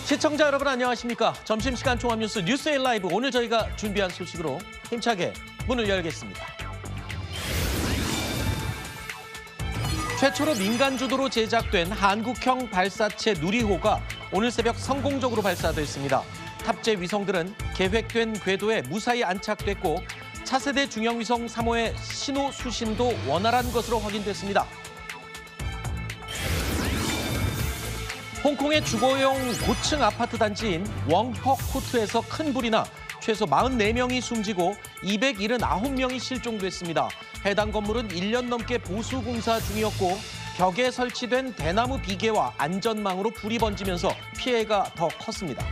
시청자 여러분 안녕하십니까? 점심시간 종합뉴스 뉴스에일 라이브 오늘 저희가 준비한 소식으로 힘차게 문을 열겠습니다. 최초로 민간 주도로 제작된 한국형 발사체 누리호가 오늘 새벽 성공적으로 발사됐습니다. 탑재 위성들은 계획된 궤도에 무사히 안착됐고 차세대 중형위성 3호의 신호 수신도 원활한 것으로 확인됐습니다. 홍콩의 주거용 고층 아파트 단지인 웡헉 코트에서 큰 불이 나 최소 44명이 숨지고 279명이 실종됐습니다. 해당 건물은 1년 넘게 보수 공사 중이었고 벽에 설치된 대나무 비계와 안전망으로 불이 번지면서 피해가 더 컸습니다.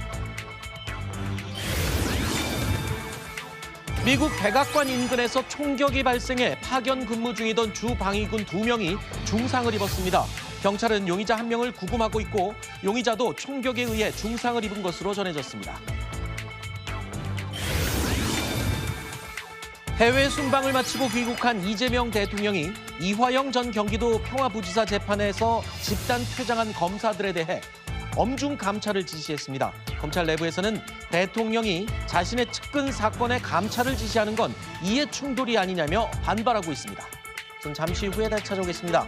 미국 백악관 인근에서 총격이 발생해 파견 근무 중이던 주 방위군 2명이 중상을 입었습니다. 경찰은 용의자 1명을 구금하고 있고 용의자도 총격에 의해 중상을 입은 것으로 전해졌습니다. 해외 순방을 마치고 귀국한 이재명 대통령이 이화영 전 경기도 평화부지사 재판에서 집단 퇴장한 검사들에 대해 엄중 감찰을 지시했습니다. 검찰 내부에서는 대통령이 자신의 측근 사건에 감찰을 지시하는 건 이해 충돌이 아니냐며 반발하고 있습니다. 전 잠시 후에 다시 찾아오겠습니다.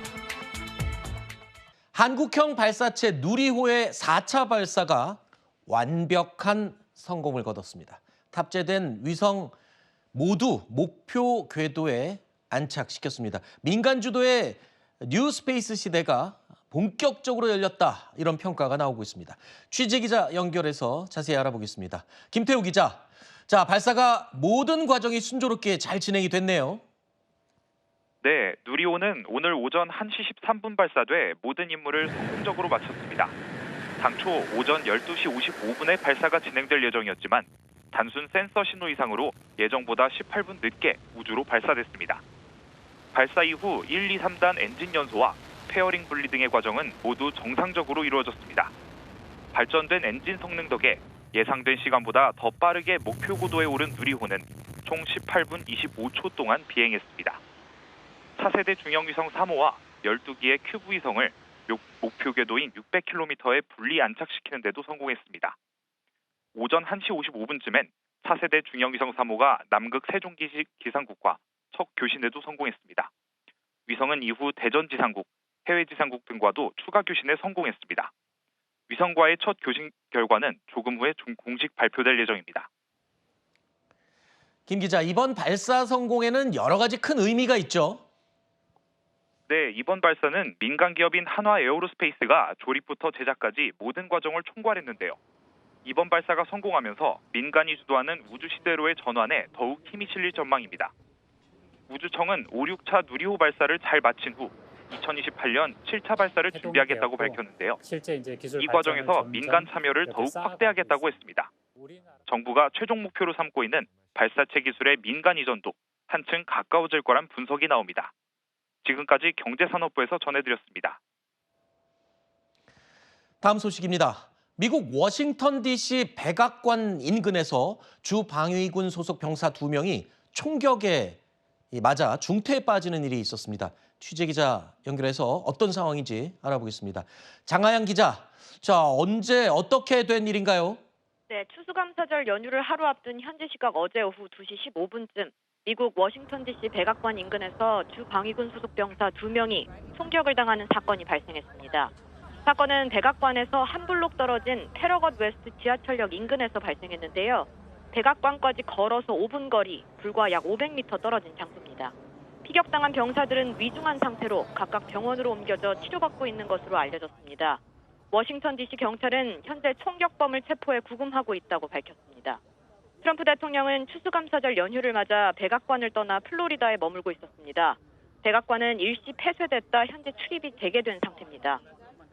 한국형 발사체 누리호의 4차 발사가 완벽한 성공을 거뒀습니다. 탑재된 위성 모두 목표 궤도에 안착시켰습니다. 민간 주도의 뉴스페이스 시대가 본격적으로 열렸다, 이런 평가가 나오고 있습니다. 취재기자 연결해서 자세히 알아보겠습니다. 김태우 기자, 자, 발사가 모든 과정이 순조롭게 잘 진행이 됐네요. 네, 누리호는 오늘 오전 1시 13분 발사돼 모든 임무를 성공적으로 마쳤습니다. 당초 오전 12시 55분에 발사가 진행될 예정이었지만 단순 센서 신호 이상으로 예정보다 18분 늦게 우주로 발사됐습니다. 발사 이후 1, 2, 3단 엔진 연소와 페어링 분리 등의 과정은 모두 정상적으로 이루어졌습니다. 발전된 엔진 성능 덕에 예상된 시간보다 더 빠르게 목표 고도에 오른 누리호는 총 18분 25초 동안 비행했습니다. 차세대 중형위성 3호와 12기의 큐브 위성을 목표 궤도인 600km에 분리 안착시키는 데도 성공했습니다. 오전 1시 55분쯤엔 차세대 중형위성 3호가 남극 세종기 지상국과 첫 교신에도 성공했습니다. 위성은 이후 대전 지상국, 해외 지상국 등과도 추가 교신에 성공했습니다. 위성과의 첫 교신 결과는 조금 후에 공식 발표될 예정입니다. 김 기자, 이번 발사 성공에는 여러 가지 큰 의미가 있죠? 네, 이번 발사는 민간 기업인 한화 에어로스페이스가 조립부터 제작까지 모든 과정을 총괄했는데요. 이번 발사가 성공하면서 민간이 주도하는 우주 시대로의 전환에 더욱 힘이 실릴 전망입니다. 우주청은 5, 6차 누리호 발사를 잘 마친 후 2028년 7차 발사를 준비하겠다고 밝혔는데요. 이 과정에서 민간 참여를 더욱 확대하겠다고 했습니다. 정부가 최종 목표로 삼고 있는 발사체 기술의 민간 이전도 한층 가까워질 거란 분석이 나옵니다. 지금까지 경제산업부에서 전해드렸습니다. 다음 소식입니다. 미국 워싱턴 DC 백악관 인근에서 주 방위군 소속 병사 2명이 총격에 맞아 중태에 빠지는 일이 있었습니다. 취재기자 연결해서 어떤 상황인지 알아보겠습니다. 장하영 기자, 자, 언제 어떻게 된 일인가요? 네, 추수감사절 연휴를 하루 앞둔 현지 시각 어제 오후 2시 15분쯤 미국 워싱턴 DC 백악관 인근에서 주 방위군 소속 병사 2명이 총격을 당하는 사건이 발생했습니다. 사건은 백악관에서 한 블록 떨어진 패러것 웨스트 지하철역 인근에서 발생했는데요. 백악관까지 걸어서 5분 거리, 불과 약 500m 떨어진 장소입니다. 피격당한 병사들은 위중한 상태로 각각 병원으로 옮겨져 치료받고 있는 것으로 알려졌습니다. 워싱턴 DC 경찰은 현재 총격범을 체포해 구금하고 있다고 밝혔습니다. 트럼프 대통령은 추수감사절 연휴를 맞아 백악관을 떠나 플로리다에 머물고 있었습니다. 백악관은 일시 폐쇄됐다 현재 출입이 재개된 상태입니다.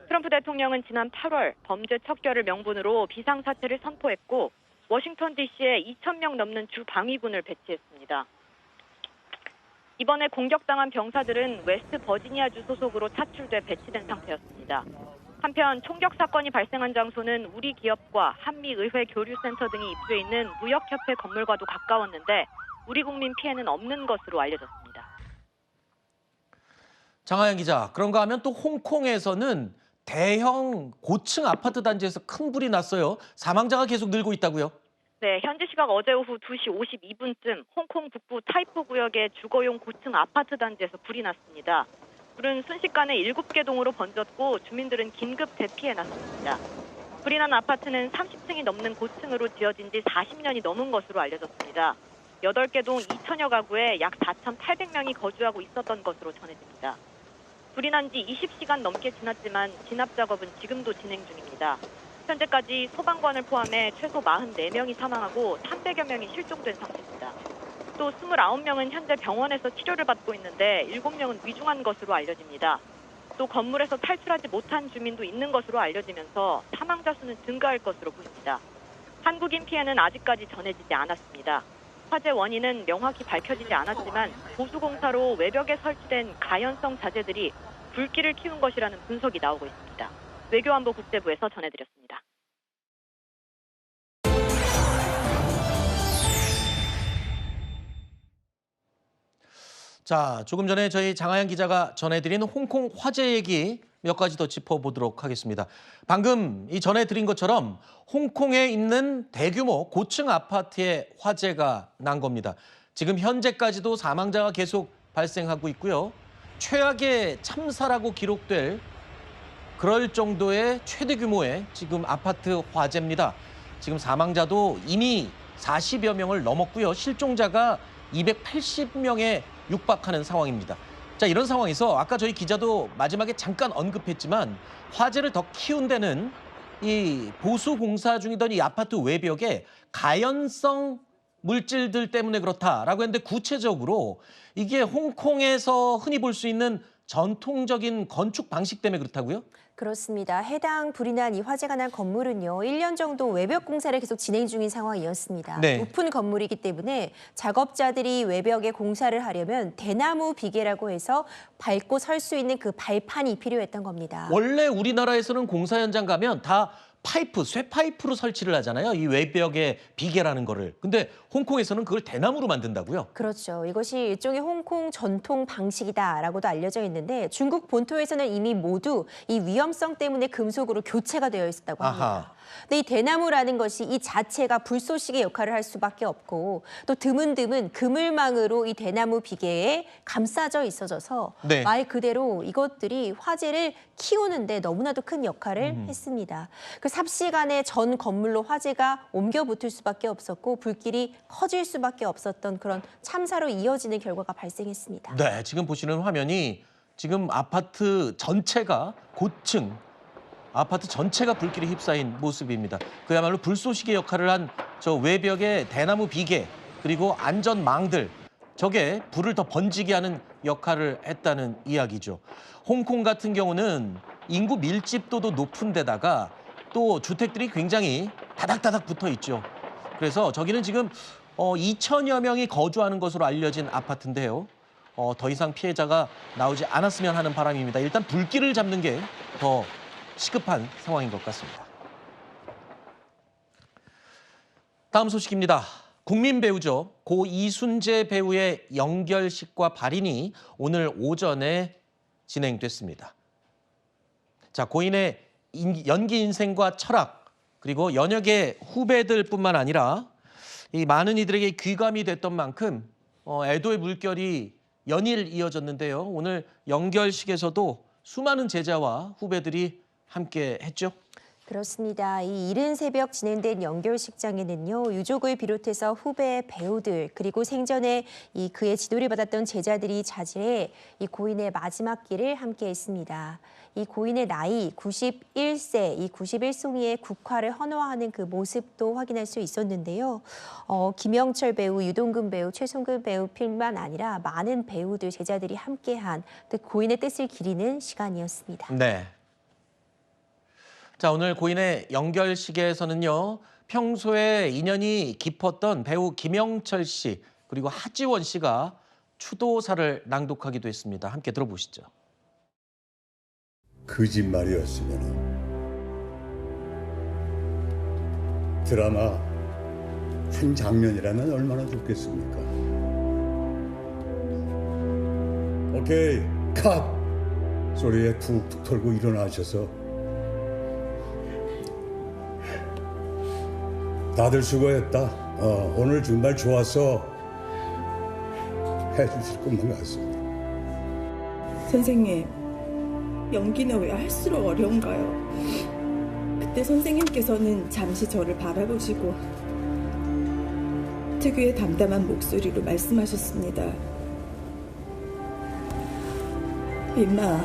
트럼프 대통령은 지난 8월 범죄 척결을 명분으로 비상사태를 선포했고 워싱턴 DC에 2,000명 넘는 주 방위군을 배치했습니다. 이번에 공격당한 병사들은 웨스트 버지니아주 소속으로 차출돼 배치된 상태였습니다. 한편 총격 사건이 발생한 장소는 우리 기업과 한미의회 교류센터 등이 입주해 있는 무역협회 건물과도 가까웠는데 우리 국민 피해는 없는 것으로 알려졌습니다. 장하영 기자, 그런가 하면 또 홍콩에서는 대형 고층 아파트 단지에서 큰 불이 났어요. 사망자가 계속 늘고 있다고요? 네, 현지 시각 어제 오후 2시 52분쯤 홍콩 북부 타이포 구역의 주거용 고층 아파트 단지에서 불이 났습니다. 불은 순식간에 7개 동으로 번졌고 주민들은 긴급 대피해 나섰습니다. 불이 난 아파트는 30층이 넘는 고층으로 지어진 지 40년이 넘은 것으로 알려졌습니다. 8개 동 2천여 가구에 약 4,800명이 거주하고 있었던 것으로 전해집니다. 불이 난 지 20시간 넘게 지났지만 진압 작업은 지금도 진행 중입니다. 현재까지 소방관을 포함해 최소 44명이 사망하고 300여 명이 실종된 상태입니다. 또 29명은 현재 병원에서 치료를 받고 있는데 7명은 위중한 것으로 알려집니다. 또 건물에서 탈출하지 못한 주민도 있는 것으로 알려지면서 사망자 수는 증가할 것으로 보입니다. 한국인 피해는 아직까지 전해지지 않았습니다. 화재 원인은 명확히 밝혀지지 않았지만 보수공사로 외벽에 설치된 가연성 자재들이 불길을 키운 것이라는 분석이 나오고 있습니다. 외교안보 국제부에서 전해드렸습니다. 자, 조금 전에 저희 장하영 기자가 전해드린 홍콩 화재 얘기 몇 가지 더 짚어보도록 하겠습니다. 방금 이 전해드린 것처럼 홍콩에 있는 대규모 고층 아파트에 화재가 난 겁니다. 지금 현재까지도 사망자가 계속 발생하고 있고요. 최악의 참사라고 기록될 그럴 정도의 최대 규모의 지금 아파트 화재입니다. 지금 사망자도 이미 40여 명을 넘었고요. 실종자가 280명에 육박하는 상황입니다. 자, 이런 상황에서 아까 저희 기자도 마지막에 잠깐 언급했지만 화재를 더 키운 데는 이 보수 공사 중이던 이 아파트 외벽에 가연성 물질들 때문에 그렇다라고 했는데 구체적으로 이게 홍콩에서 흔히 볼 수 있는 전통적인 건축 방식 때문에 그렇다고요? 그렇습니다. 해당 불이 난 이 화재가 난 건물은요. 1년 정도 외벽 공사를 계속 진행 중인 상황이었습니다. 네. 높은 건물이기 때문에 작업자들이 외벽에 공사를 하려면 대나무 비계라고 해서 밟고 설 수 있는 그 발판이 필요했던 겁니다. 원래 우리나라에서는 공사 현장 가면 다 파이프, 쇠파이프로 설치를 하잖아요. 이 외벽에 비계라는 거를. 근데 홍콩에서는 그걸 대나무로 만든다고요? 그렇죠. 이것이 일종의 홍콩 전통 방식이다라고도 알려져 있는데 중국 본토에서는 이미 모두 이 위험성 때문에 금속으로 교체가 되어 있었다고 합니다. 아하. 근데 이 대나무라는 것이 이 자체가 불쏘시개 역할을 할 수밖에 없고 또 드문드문 그물망으로 이 대나무 비계에 감싸져 있어져서 네. 말 그대로 이것들이 화재를 키우는데 너무나도 큰 역할을 했습니다. 그 삽시간에 전 건물로 화재가 옮겨 붙을 수밖에 없었고 불길이 커질 수밖에 없었던 그런 참사로 이어지는 결과가 발생했습니다. 네, 지금 보시는 화면이 지금 아파트 전체가 고층 아파트 전체가 불길에 휩싸인 모습입니다. 그야말로 불쏘시개 역할을 한 저 외벽의 대나무 비계 그리고 안전망들 저게 불을 더 번지게 하는 역할을 했다는 이야기죠. 홍콩 같은 경우는 인구 밀집도도 높은 데다가 또 주택들이 굉장히 다닥다닥 붙어 있죠. 그래서 저기는 지금 2천여 명이 거주하는 것으로 알려진 아파트인데요. 더 이상 피해자가 나오지 않았으면 하는 바람입니다. 일단 불길을 잡는 게 더 시급한 상황인 것 같습니다. 다음 소식입니다. 국민 배우죠. 고 이순재 배우의 영결식과 발인이 오늘 오전에 진행됐습니다. 자, 고인의 연기 인생과 철학 그리고 연역의 후배들뿐만 아니라 이 많은 이들에게 귀감이 됐던 만큼 애도의 물결이 연일 이어졌는데요. 오늘 영결식에서도 수많은 제자와 후배들이 함께 했죠. 그렇습니다. 이 이른 새벽 진행된 영결식장에는요. 유족을 비롯해서 후배 배우들 그리고 생전에 이 그의 지도를 받았던 제자들이 자제해 이 고인의 마지막 길을 함께했습니다. 이 고인의 나이 91세, 이 91송이의 국화를 헌화하는 그 모습도 확인할 수 있었는데요. 김영철 배우, 유동근 배우, 최송근 배우뿐만 아니라 많은 배우들, 제자들이 함께한 고인의 뜻을 기리는 시간이었습니다. 네. 자, 오늘 고인의 영결식에서는요. 평소에 인연이 깊었던 배우 김영철 씨 그리고 하지원 씨가 추도사를 낭독하기도 했습니다. 함께 들어보시죠. 거짓말이었으면 드라마 한 장면이라면 얼마나 좋겠습니까? 오케이, 컷! 소리에 툭툭 털고 일어나셔서 다들 수고했다. 오늘 정말 좋았어. 해주실 것만 같습니다. 선생님, 연기는 왜 할수록 어려운가요? 그때 선생님께서는 잠시 저를 바라보시고 특유의 담담한 목소리로 말씀하셨습니다. 임마,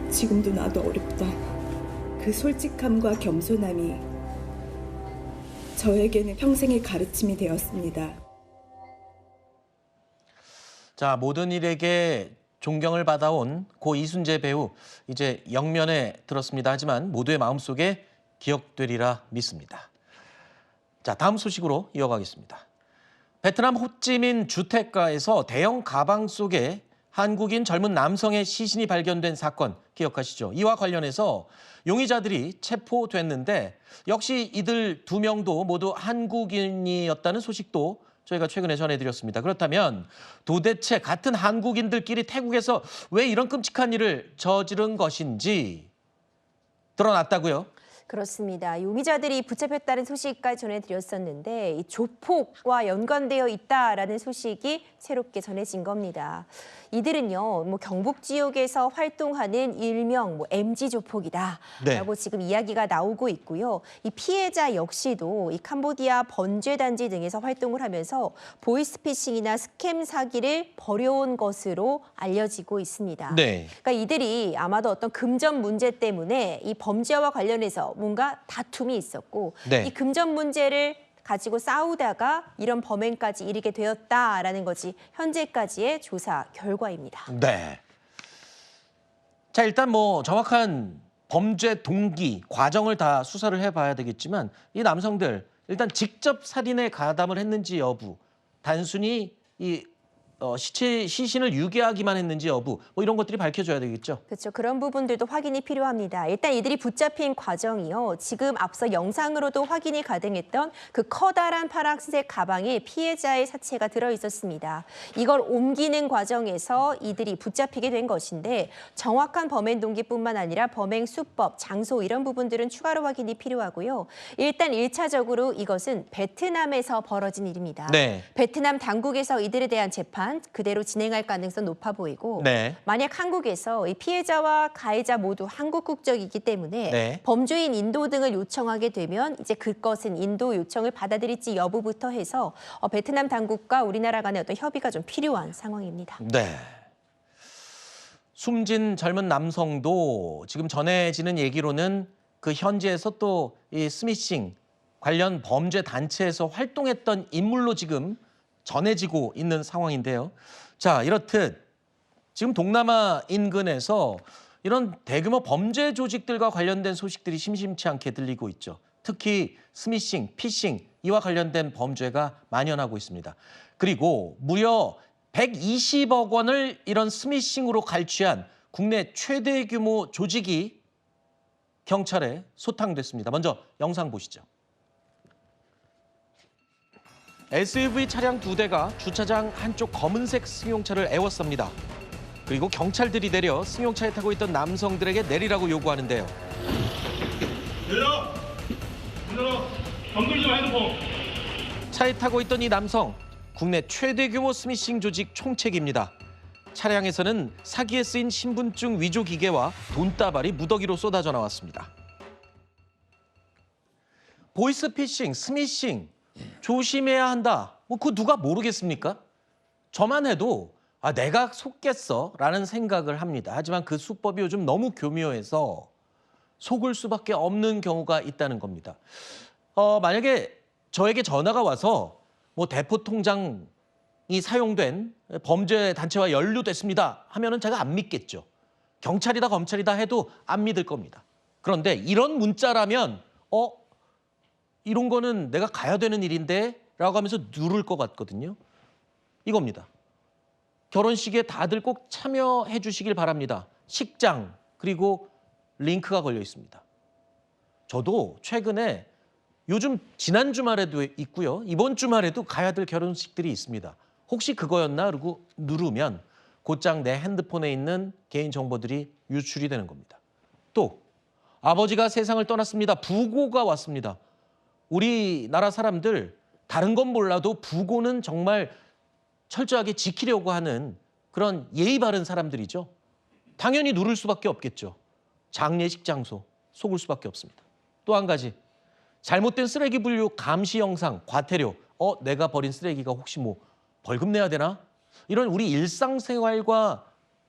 지금도 나도 어렵다. 그 솔직함과 겸손함이 저에게는 평생의 가르침이 되었습니다. 자, 모든 일에게 존경을 받아온 고 이순재 배우 이제 영면에 들었습니다. 하지만 모두의 마음속에 기억되리라 믿습니다. 자, 다음 소식으로 이어가겠습니다. 베트남 호찌민 주택가에서 대형 가방 속에 한국인 젊은 남성의 시신이 발견된 사건 기억하시죠? 이와 관련해서 용의자들이 체포됐는데 역시 이들 2명도 모두 한국인이었다는 소식도 저희가 최근에 전해드렸습니다. 그렇다면 도대체 같은 한국인들끼리 태국에서 왜 이런 끔찍한 일을 저지른 것인지 드러났다고요? 그렇습니다. 용의자들이 붙잡혔다는 소식까지 전해드렸었는데 이 조폭과 연관되어 있다라는 소식이 새롭게 전해진 겁니다. 이들은요, 경북 지역에서 활동하는 일명 MG 조폭이다라고 지금 이야기가 나오고 있고요. 이 피해자 역시도 이 캄보디아 번제 단지 등에서 활동을 하면서 보이스피싱이나 스캠 사기를 벌여온 것으로 알려지고 있습니다. 네. 그러니까 이들이 아마도 어떤 금전 문제 때문에 이 범죄와 관련해서 뭔가 다툼이 있었고 네. 이 금전 문제를 가지고 싸우다가 이런 범행까지 이르게 되었다라는 것이 현재까지의 조사 결과입니다. 네. 자, 일단 정확한 범죄 동기, 과정을 다 수사를 해봐야 되겠지만 이 남성들 일단 직접 살인에 가담을 했는지 여부, 단순히 이 시신을 유기하기만 했는지 여부 이런 것들이 밝혀져야 되겠죠. 그렇죠. 그런 부분들도 확인이 필요합니다. 일단 이들이 붙잡힌 과정이요. 지금 앞서 영상으로도 확인이 가능했던 그 커다란 파란색 가방에 피해자의 사체가 들어있었습니다. 이걸 옮기는 과정에서 이들이 붙잡히게 된 것인데 정확한 범행 동기뿐만 아니라 범행 수법, 장소 이런 부분들은 추가로 확인이 필요하고요. 일단 1차적으로 이것은 베트남에서 벌어진 일입니다. 네. 베트남 당국에서 이들에 대한 재판 그대로 진행할 가능성 높아 보이고 네. 만약 한국에서 이 피해자와 가해자 모두 한국 국적이기 때문에 네. 범죄인 인도 등을 요청하게 되면 이제 그것은 인도 요청을 받아들일지 여부부터 해서 베트남 당국과 우리나라 간의 어떤 협의가 좀 필요한 상황입니다. 네. 숨진 젊은 남성도 지금 전해지는 얘기로는 그 현지에서 또 이 스미싱 관련 범죄 단체에서 활동했던 인물로 지금 전해지고 있는 상황인데요. 자, 이렇듯 지금 동남아 인근에서 이런 대규모 범죄 조직들과 관련된 소식들이 심심치 않게 들리고 있죠. 특히 스미싱, 피싱 이와 관련된 범죄가 만연하고 있습니다. 그리고 무려 120억 원을 이런 스미싱으로 갈취한 국내 최대 규모 조직이 경찰에 소탕됐습니다. 먼저 영상 보시죠. SUV 차량 2대가 주차장 한쪽 검은색 승용차를 에워쌉니다. 그리고 경찰들이 내려 승용차에 타고 있던 남성들에게 내리라고 요구하는데요. 내려! 건들지 마, 핸드폰! 차에 타고 있던 이 남성, 국내 최대 규모 스미싱 조직 총책입니다. 차량에서는 사기에 쓰인 신분증 위조 기계와 돈다발이 무더기로 쏟아져 나왔습니다. 보이스피싱, 스미싱 조심해야 한다. 그거 누가 모르겠습니까? 저만 해도 내가 속겠어라는 생각을 합니다. 하지만 그 수법이 요즘 너무 교묘해서 속을 수밖에 없는 경우가 있다는 겁니다. 만약에 저에게 전화가 와서 대포 통장이 사용된 범죄 단체와 연루됐습니다 하면은 제가 안 믿겠죠. 경찰이다 검찰이다 해도 안 믿을 겁니다. 그런데 이런 문자라면 이런 거는 내가 가야 되는 일인데 라고 하면서 누를 것 같거든요. 이겁니다. 결혼식에 다들 꼭 참여해 주시길 바랍니다. 식장 그리고 링크가 걸려 있습니다. 저도 최근에 요즘 지난 주말에도 있고요. 이번 주말에도 가야 될 결혼식들이 있습니다. 혹시 그거였나? 그러고 누르면 곧장 내 핸드폰에 있는 개인 정보들이 유출이 되는 겁니다. 또 아버지가 세상을 떠났습니다. 부고가 왔습니다. 우리나라 사람들 다른 건 몰라도 부고는 정말 철저하게 지키려고 하는 그런 예의 바른 사람들이죠. 당연히 누를 수밖에 없겠죠. 장례식 장소 속을 수밖에 없습니다. 또 한 가지, 잘못된 쓰레기 분류 감시 영상, 과태료. 내가 버린 쓰레기가 혹시 뭐 벌금 내야 되나? 이런 우리 일상생활과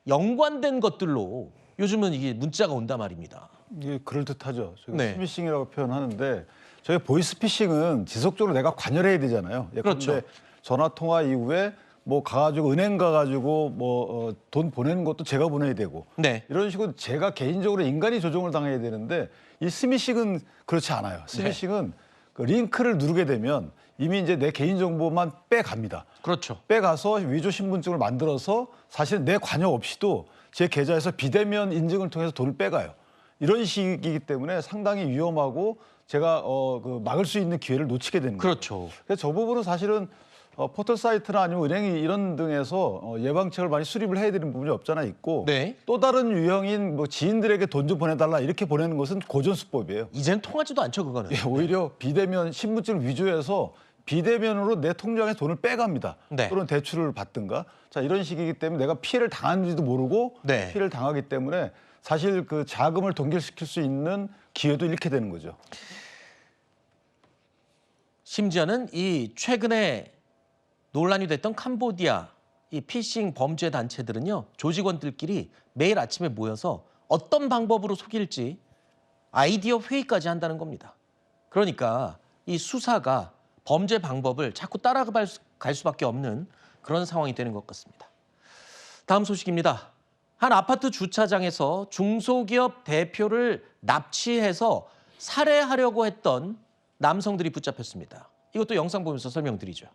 연관된 것들로 요즘은 이게 문자가 온단 말입니다. 이게 그럴듯하죠. 저희가 네. 스미싱이라고 표현하는 저희 보이스피싱은 지속적으로 내가 관여를 해야 되잖아요. 그렇죠. 그런데 전화 통화 이후에 뭐 가가지고 은행 가가지고 뭐 돈 보내는 것도 제가 보내야 되고 네. 이런 식으로 제가 개인적으로 인간이 조종을 당해야 되는데 이 스미싱은 그렇지 않아요. 스미싱은 그 링크를 누르게 되면 이미 이제 내 개인 정보만 빼갑니다. 그렇죠. 빼가서 위조 신분증을 만들어서 사실 내 관여 없이도 제 계좌에서 비대면 인증을 통해서 돈을 빼가요. 이런 식이기 때문에 상당히 위험하고 제가 그 막을 수 있는 기회를 놓치게 되는 거죠. 그렇죠. 그래서 저 부분은 사실은 포털 사이트나 아니면 은행이 이런 등에서 예방책을 많이 수립을 해야 되는 부분이 없잖아 있고 네. 또 다른 유형인 뭐 지인들에게 돈 좀 보내달라 이렇게 보내는 것은 고전수법이에요. 이젠 통하지도 않죠, 그거는. 예, 오히려 비대면 신분증을 위조해서 비대면으로 내 통장에 돈을 빼갑니다. 네. 또는 대출을 받든가. 자, 이런 식이기 때문에 내가 피해를 당하는지도 모르고 네. 피해를 당하기 때문에 사실 그 자금을 동결시킬 수 있는 기회도 잃게 되는 거죠. 심지어는 이 최근에 논란이 됐던 캄보디아 이 피싱 범죄 단체들은요, 조직원들끼리 매일 아침에 모여서 어떤 방법으로 속일지 아이디어 회의까지 한다는 겁니다. 그러니까 이 수사가 범죄 방법을 자꾸 따라갈 수밖에 없는 그런 상황이 되는 것 같습니다. 다음 소식입니다. 한 아파트 주차장에서 중소기업 대표를 납치해서 살해하려고 했던 남성들이 붙잡혔습니다. 이것도 영상 보면서 설명드리죠.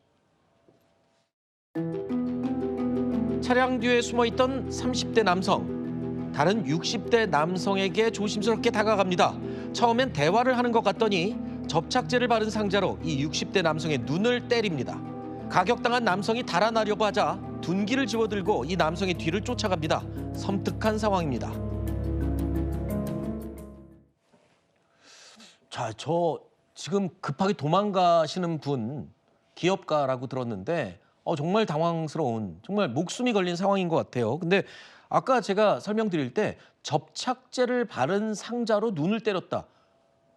차량 뒤에 숨어있던 30대 남성, 다른 60대 남성에게 조심스럽게 다가갑니다. 처음엔 대화를 하는 것 같더니 접착제를 바른 상자로 이 60대 남성의 눈을 때립니다. 가격당한 남성이 달아나려고 하자 둔기를 집어들고 이 남성의 뒤를 쫓아갑니다. 섬뜩한 상황입니다. 자, 저 지금 급하게 도망가시는 분 기업가라고 들었는데 정말 당황스러운, 정말 목숨이 걸린 상황인 것 같아요. 근데 아까 제가 설명드릴 때 접착제를 바른 상자로 눈을 때렸다.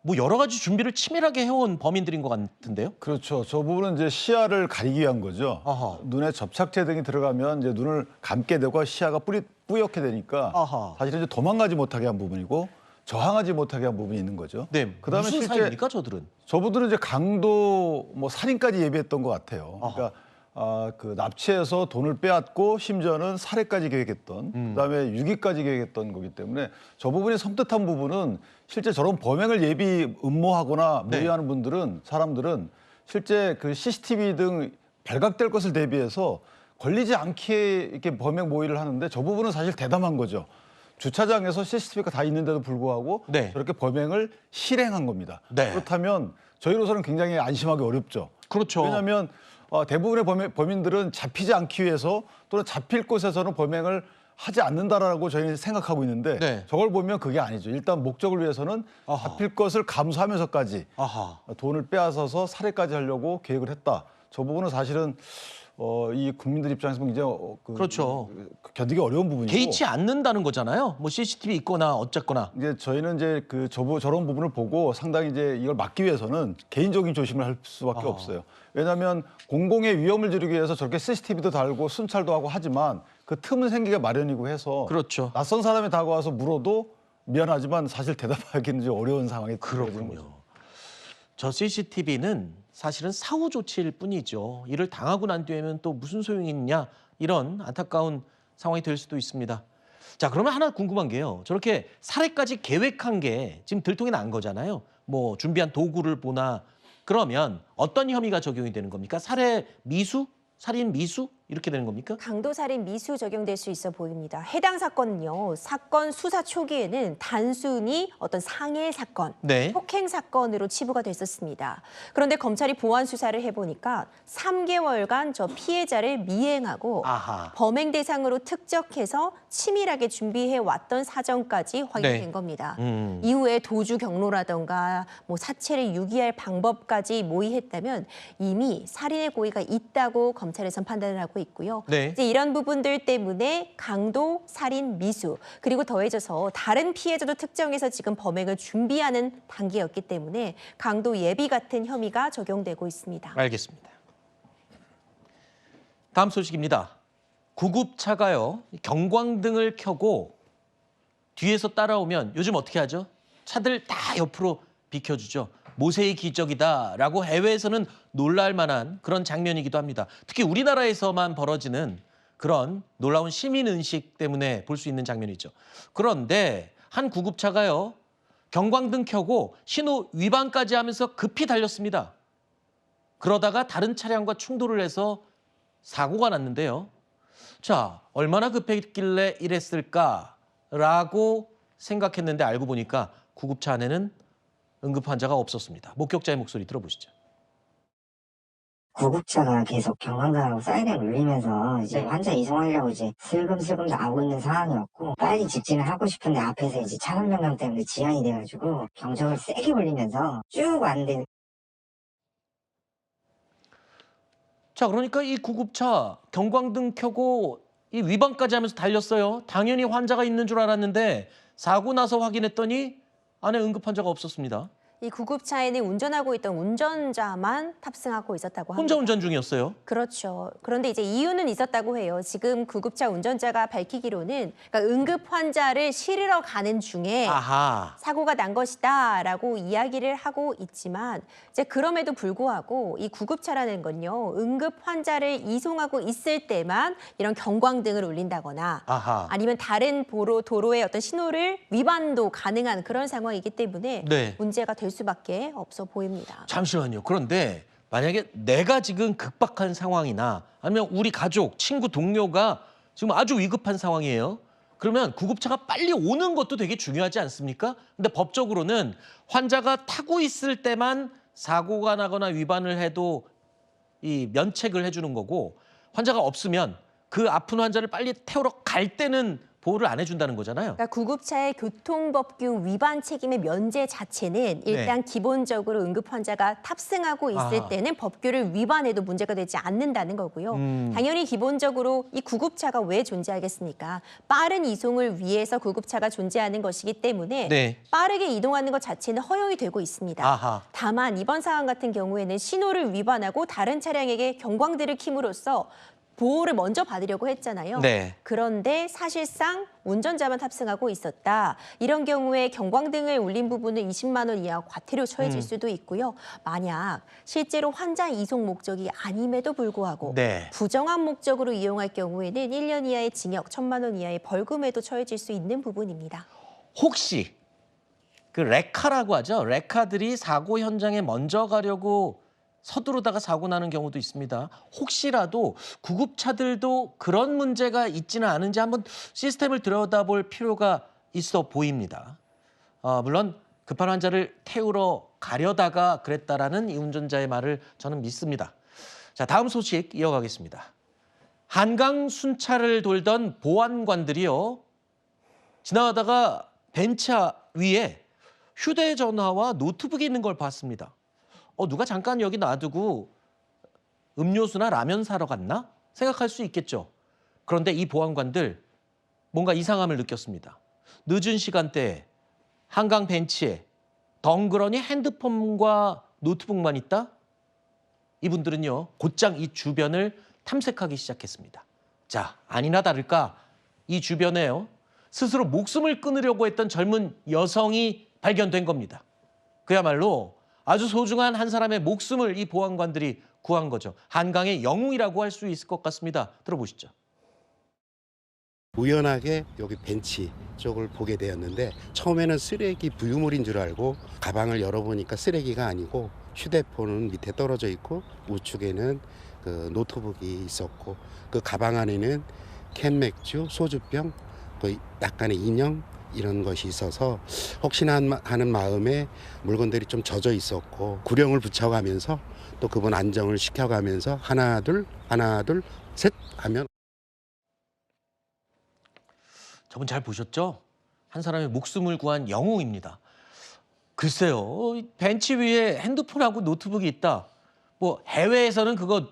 뭐 여러 가지 준비를 치밀하게 해온 범인들인 것 같은데요? 그렇죠. 저 부분은 이제 시야를 가리기 위한 거죠. 아하. 눈에 접착제 등이 들어가면 이제 눈을 감게 되고 시야가 뿌옇게 되니까 아하. 사실은 이제 도망가지 못하게 한 부분이고 저항하지 못하게 한 부분이 있는 거죠. 네, 그다음에 무슨 실제 사이입니까, 저들은? 저분들은 이제 강도 뭐 살인까지 예비했던 것 같아요. 그러니까 그 납치해서 돈을 빼앗고 심지어는 살해까지 계획했던, 그다음에 유기까지 계획했던 거기 때문에 저 부분이 섬뜩한 부분은 실제 저런 범행을 예비 음모하거나 네. 무리하는 분들은 사람들은 실제 그 CCTV 등 발각될 것을 대비해서 걸리지 않게 이렇게 범행 모의를 하는데 저 부분은 사실 대담한 거죠. 주차장에서 CCTV가 다 있는데도 불구하고 네. 저렇게 범행을 실행한 겁니다. 네. 그렇다면 저희로서는 굉장히 안심하기 어렵죠. 그렇죠. 왜냐하면 대부분의 범인들은 잡히지 않기 위해서 또는 잡힐 곳에서는 범행을 하지 않는다라고 저희는 생각하고 있는데 네. 저걸 보면 그게 아니죠. 일단 목적을 위해서는 아하. 잡힐 것을 감수하면서까지 아하. 돈을 빼앗아서 살해까지 하려고 계획을 했다. 저 부분은 사실은 이 국민들 입장에서 굉장히 그렇죠. 견디기 어려운 부분이고 개의치 않는다는 거잖아요. 뭐 CCTV 있거나 어쨌거나. 이제 저희는 이제 저런 부분을 보고 상당히 이제 이걸 막기 위해서는 개인적인 조심을 할 수밖에 없어요. 왜냐하면 공공의 위험을 줄이기 위해서 저렇게 CCTV도 달고 순찰도 하고 하지만 그 틈은 생기가 마련이고 해서 그렇죠. 낯선 사람이 다가와서 물어도 미안하지만 사실 대답하기는 좀 어려운 상황이 그렇군요. 저 CCTV는 사실은 사후 조치일 뿐이죠. 이를 당하고 난 뒤에는 또 무슨 소용이 있냐, 이런 안타까운 상황이 될 수도 있습니다. 자, 그러면 하나 궁금한 게요. 저렇게 살해까지 계획한 게 지금 들통이 난 거잖아요. 뭐 준비한 도구를 보나, 그러면 어떤 혐의가 적용이 되는 겁니까? 살해 미수? 살인 미수? 이렇게 되는 겁니까? 강도살인 미수 적용될 수 있어 보입니다. 해당 사건은요, 사건 수사 초기에는 단순히 어떤 상해 사건, 네. 폭행 사건으로 치부가 됐었습니다. 그런데 검찰이 보완 수사를 해보니까 3개월간 저 피해자를 미행하고 아하. 범행 대상으로 특정해서 치밀하게 준비해 왔던 사정까지 확인된 네. 겁니다. 음. 이후에 도주 경로라던가 뭐 사체를 유기할 방법까지 모의했다면 이미 살인의 고의가 있다고 검찰에선 판단을 하고 있고요. 네. 이제 이런 부분들 때문에 강도, 살인, 미수 그리고 더해져서 다른 피해자도 특정해서 지금 범행을 준비하는 단계였기 때문에 강도 예비 같은 혐의가 적용되고 있습니다. 알겠습니다. 다음 소식입니다. 구급차가요, 경광등을 켜고 뒤에서 따라오면 요즘 어떻게 하죠? 차들 다 옆으로 비켜주죠. 모세의 기적이다라고 해외에서는 놀랄 만한 그런 장면이기도 합니다. 특히 우리나라에서만 벌어지는 그런 놀라운 시민의식 때문에 볼 수 있는 장면이죠. 그런데 한 구급차가요, 경광등 켜고 신호 위반까지 하면서 급히 달렸습니다. 그러다가 다른 차량과 충돌을 해서 사고가 났는데요. 자, 얼마나 급했길래 이랬을까라고 생각했는데 알고 보니까 구급차 안에는 응급 환자가 없었습니다. 목격자의 목소리 들어보시죠. 구급차가 계속 경광등하고 사이렌 울리면서 이제 환자 이송하려고 이제 슬금슬금 나오고 있는 상황이었고, 빨리 직진을 하고 싶은데 앞에서 이제 차선 변경 때문에 지연이 돼가지고 경적을 세게 울리면서 쭉 왔는데, 자, 그러니까 이 구급차 경광등 켜고 이 위반까지 하면서 달렸어요. 당연히 환자가 있는 줄 알았는데 사고 나서 확인했더니 안에 응급 환자가 없었습니다. 이 구급차에는 운전하고 있던 운전자만 탑승하고 있었다고 합니다. 혼자 운전 중이었어요. 그렇죠. 그런데 이제 이유는 있었다고 해요. 지금 구급차 운전자가 밝히기로는 그러니까 응급 환자를 실으러 가는 중에 아하. 사고가 난 것이다라고 이야기를 하고 있지만 이제 그럼에도 불구하고 이 구급차라는 건요, 응급 환자를 이송하고 있을 때만 이런 경광등을 울린다거나 아하. 아니면 다른 도로의 어떤 신호를 위반도 가능한 그런 상황이기 때문에 네. 문제가 될 수밖에 없어 보입니다. 잠시만요. 그런데 만약에 내가 지금 급박한 상황이나 아니면 우리 가족, 친구, 동료가 지금 아주 위급한 상황이에요. 그러면 구급차가 빨리 오는 것도 되게 중요하지 않습니까? 근데 법적으로는 환자가 타고 있을 때만 사고가 나거나 위반을 해도 이 면책을 해주는 거고, 환자가 없으면 그 아픈 환자를 빨리 태우러 갈 때는 보호를 안 해준다는 거잖아요. 그러니까 구급차의 교통법규 위반 책임의 면제 자체는 일단 기본적으로 응급 환자가 탑승하고 있을 아하. 때는 법규를 위반해도 문제가 되지 않는다는 거고요. 당연히 기본적으로 이 구급차가 왜 존재하겠습니까? 빠른 이송을 위해서 구급차가 존재하는 것이기 때문에 네. 빠르게 이동하는 것 자체는 허용이 되고 있습니다. 아하. 다만 이번 상황 같은 경우에는 신호를 위반하고 다른 차량에게 경광등을 킴으로써 보호를 먼저 받으려고 했잖아요. 네. 그런데 사실상 운전자만 탑승하고 있었다. 이런 경우에 경광등을 울린 부분은 20만 원 이하 과태료 처해질 수도 있고요. 만약 실제로 환자 이송 목적이 아님에도 불구하고 네. 부정한 목적으로 이용할 경우에는 1년 이하의 징역, 1,000만 원 이하의 벌금에도 처해질 수 있는 부분입니다. 혹시 그 레카라고 하죠. 레카들이 사고 현장에 먼저 가려고 서두르다가 사고 나는 경우도 있습니다. 혹시라도 구급차들도 그런 문제가 있지는 않은지 한번 시스템을 들여다볼 필요가 있어 보입니다. 물론 급한 환자를 태우러 가려다가 그랬다라는 이 운전자의 말을 저는 믿습니다. 자, 다음 소식 이어가겠습니다. 한강 순찰을 돌던 보안관들이요, 지나가다가 벤치 위에 휴대전화와 노트북이 있는 걸 봤습니다. 누가 잠깐 여기 놔두고 음료수나 라면 사러 갔나? 생각할 수 있겠죠. 그런데 이 보안관들 뭔가 이상함을 느꼈습니다. 늦은 시간대에 한강 벤치에 덩그러니 핸드폰과 노트북만 있다? 이분들은요, 곧장 이 주변을 탐색하기 시작했습니다. 자, 아니나 다를까 이 주변에요, 스스로 목숨을 끊으려고 했던 젊은 여성이 발견된 겁니다. 그야말로 아주 소중한 한 사람의 목숨을 이 보안관들이 구한 거죠. 한강의 영웅이라고 할 수 있을 것 같습니다. 들어보시죠. 우연하게 여기 벤치 쪽을 보게 되었는데, 처음에는 쓰레기 부유물인 줄 알고 가방을 열어보니까 쓰레기가 아니고 휴대폰은 밑에 떨어져 있고 우측에는 그 노트북이 있었고 그 가방 안에는 캔 맥주, 소주병, 그 약간의 인형 이런 것이 있어서 혹시나 하는 마음에 물건들이 좀 젖어 있었고 구령을 붙여가면서 또 그분 안정을 시켜가면서 하나 둘 셋 하면 저분 잘 보셨죠? 한 사람의 목숨을 구한 영웅입니다. 글쎄요, 벤치 위에 핸드폰하고 노트북이 있다. 뭐 해외에서는 그거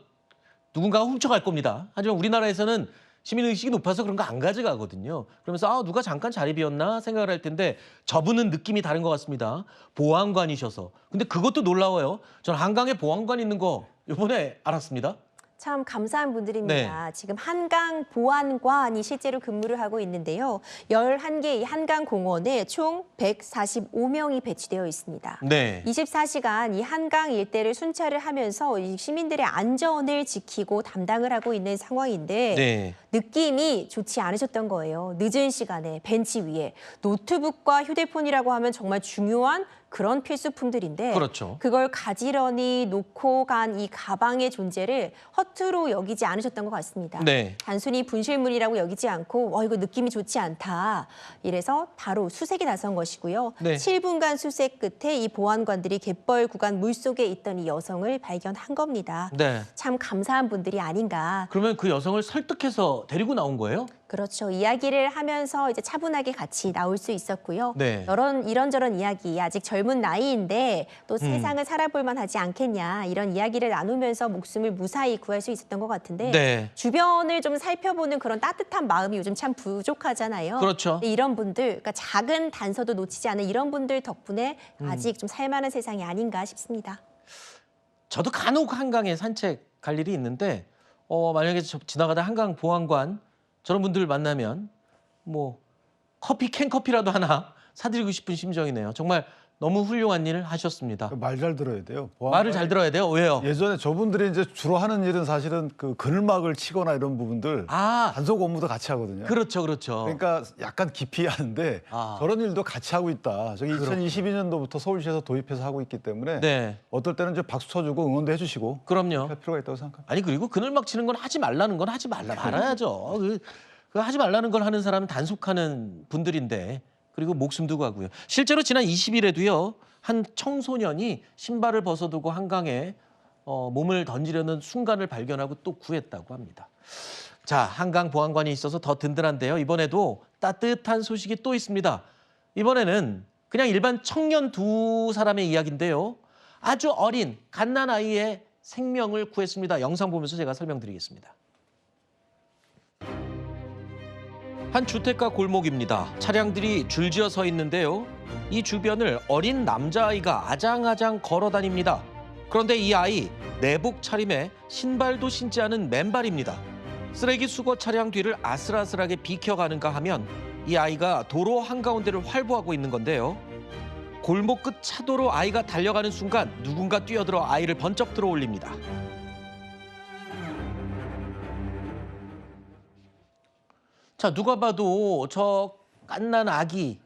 누군가가 훔쳐갈 겁니다. 하지만 우리나라에서는 시민의식이 높아서 그런 거 안 가져가거든요. 그러면서 누가 잠깐 자리 비웠나 생각을 할 텐데 저분은 느낌이 다른 것 같습니다. 보안관이셔서. 근데 그것도 놀라워요. 전 한강에 보안관 있는 거 이번에 알았습니다. 참 감사한 분들입니다. 지금 한강 보안관이 실제로 근무를 하고 있는데요. 11개 이 한강공원에 총 145명이 배치되어 있습니다. 네. 24시간 이 한강 일대를 순찰을 하면서 이 시민들의 안전을 지키고 담당을 하고 있는 상황인데 네. 느낌이 좋지 않으셨던 거예요. 늦은 시간에 벤치 위에 노트북과 휴대폰이라고 하면 정말 중요한 그런 필수품들인데 그렇죠. 그걸 가지런히 놓고 간 이 가방의 존재를 허투루 여기지 않으셨던 것 같습니다. 네. 단순히 분실물이라고 여기지 않고 이거 느낌이 좋지 않다. 이래서 바로 수색에 나선 것이고요. 네. 7분간 수색 끝에 이 보안관들이 갯벌 구간 물속에 있던 이 여성을 발견한 겁니다. 네. 참 감사한 분들이 아닌가. 그러면 그 여성을 설득해서 데리고 나온 거예요? 그렇죠. 이야기를 하면서 이제 차분하게 같이 나올 수 있었고요. 네. 이런저런 이야기, 아직 젊은 나이인데 또 세상을 살아볼 만하지 않겠냐 이런 이야기를 나누면서 목숨을 무사히 구할 수 있었던 것 같은데 네. 주변을 좀 살펴보는 그런 따뜻한 마음이 요즘 참 부족하잖아요. 그렇죠. 이런 분들, 그러니까 작은 단서도 놓치지 않은 이런 분들 덕분에 아직 좀 살만한 세상이 아닌가 싶습니다. 저도 간혹 한강에 산책 갈 일이 있는데 만약에 지나가다 한강 보안관 저런 분들을 만나면 뭐 캔커피라도 하나 사드리고 싶은 심정이네요. 정말 너무 훌륭한 일을 하셨습니다. 말 잘 들어야 돼요. 말을 잘 들어야 돼요. 왜요? 예전에 저분들이 이제 주로 하는 일은 사실은 그 그늘막을 치거나 이런 부분들 단속 업무도 같이 하거든요. 그렇죠, 그렇죠. 그러니까 약간 깊이 하는데 저런 일도 같이 하고 있다. 저기 2022년도부터 서울시에서 도입해서 하고 있기 때문에 네. 어떨 때는 이제 박수 쳐주고 응원도 해주시고 그럼요. 할 필요가 있다고 생각합니다. 아니 그리고 그늘막 치는 건 하지 말라는 건 하지 말아야죠. 그 하지 말라는 걸 하는 사람은 단속하는 분들인데 그리고 목숨도 가고요. 실제로 지난 20일에도요. 한 청소년이 신발을 벗어두고 한강에 몸을 던지려는 순간을 발견하고 또 구했다고 합니다. 자, 한강 보안관이 있어서 더 든든한데요. 이번에도 따뜻한 소식이 또 있습니다. 이번에는 그냥 일반 청년 두 사람의 이야기인데요. 아주 어린 갓난 아이의 생명을 구했습니다. 영상 보면서 제가 설명드리겠습니다. 한 주택가 골목입니다. 차량들이 줄지어 서 있는데요. 이 주변을 어린 남자아이가 아장아장 걸어 다닙니다. 그런데 이 아이 내복 차림에 신발도 신지 않은 맨발입니다. 쓰레기 수거 차량 뒤를 아슬아슬하게 비켜가는가 하면 이 아이가 도로 한가운데를 활보하고 있는 건데요. 골목 끝 차도로 아이가 달려가는 순간 누군가 뛰어들어 아이를 번쩍 들어 올립니다. 자, 누가 봐도 저 갓난 아기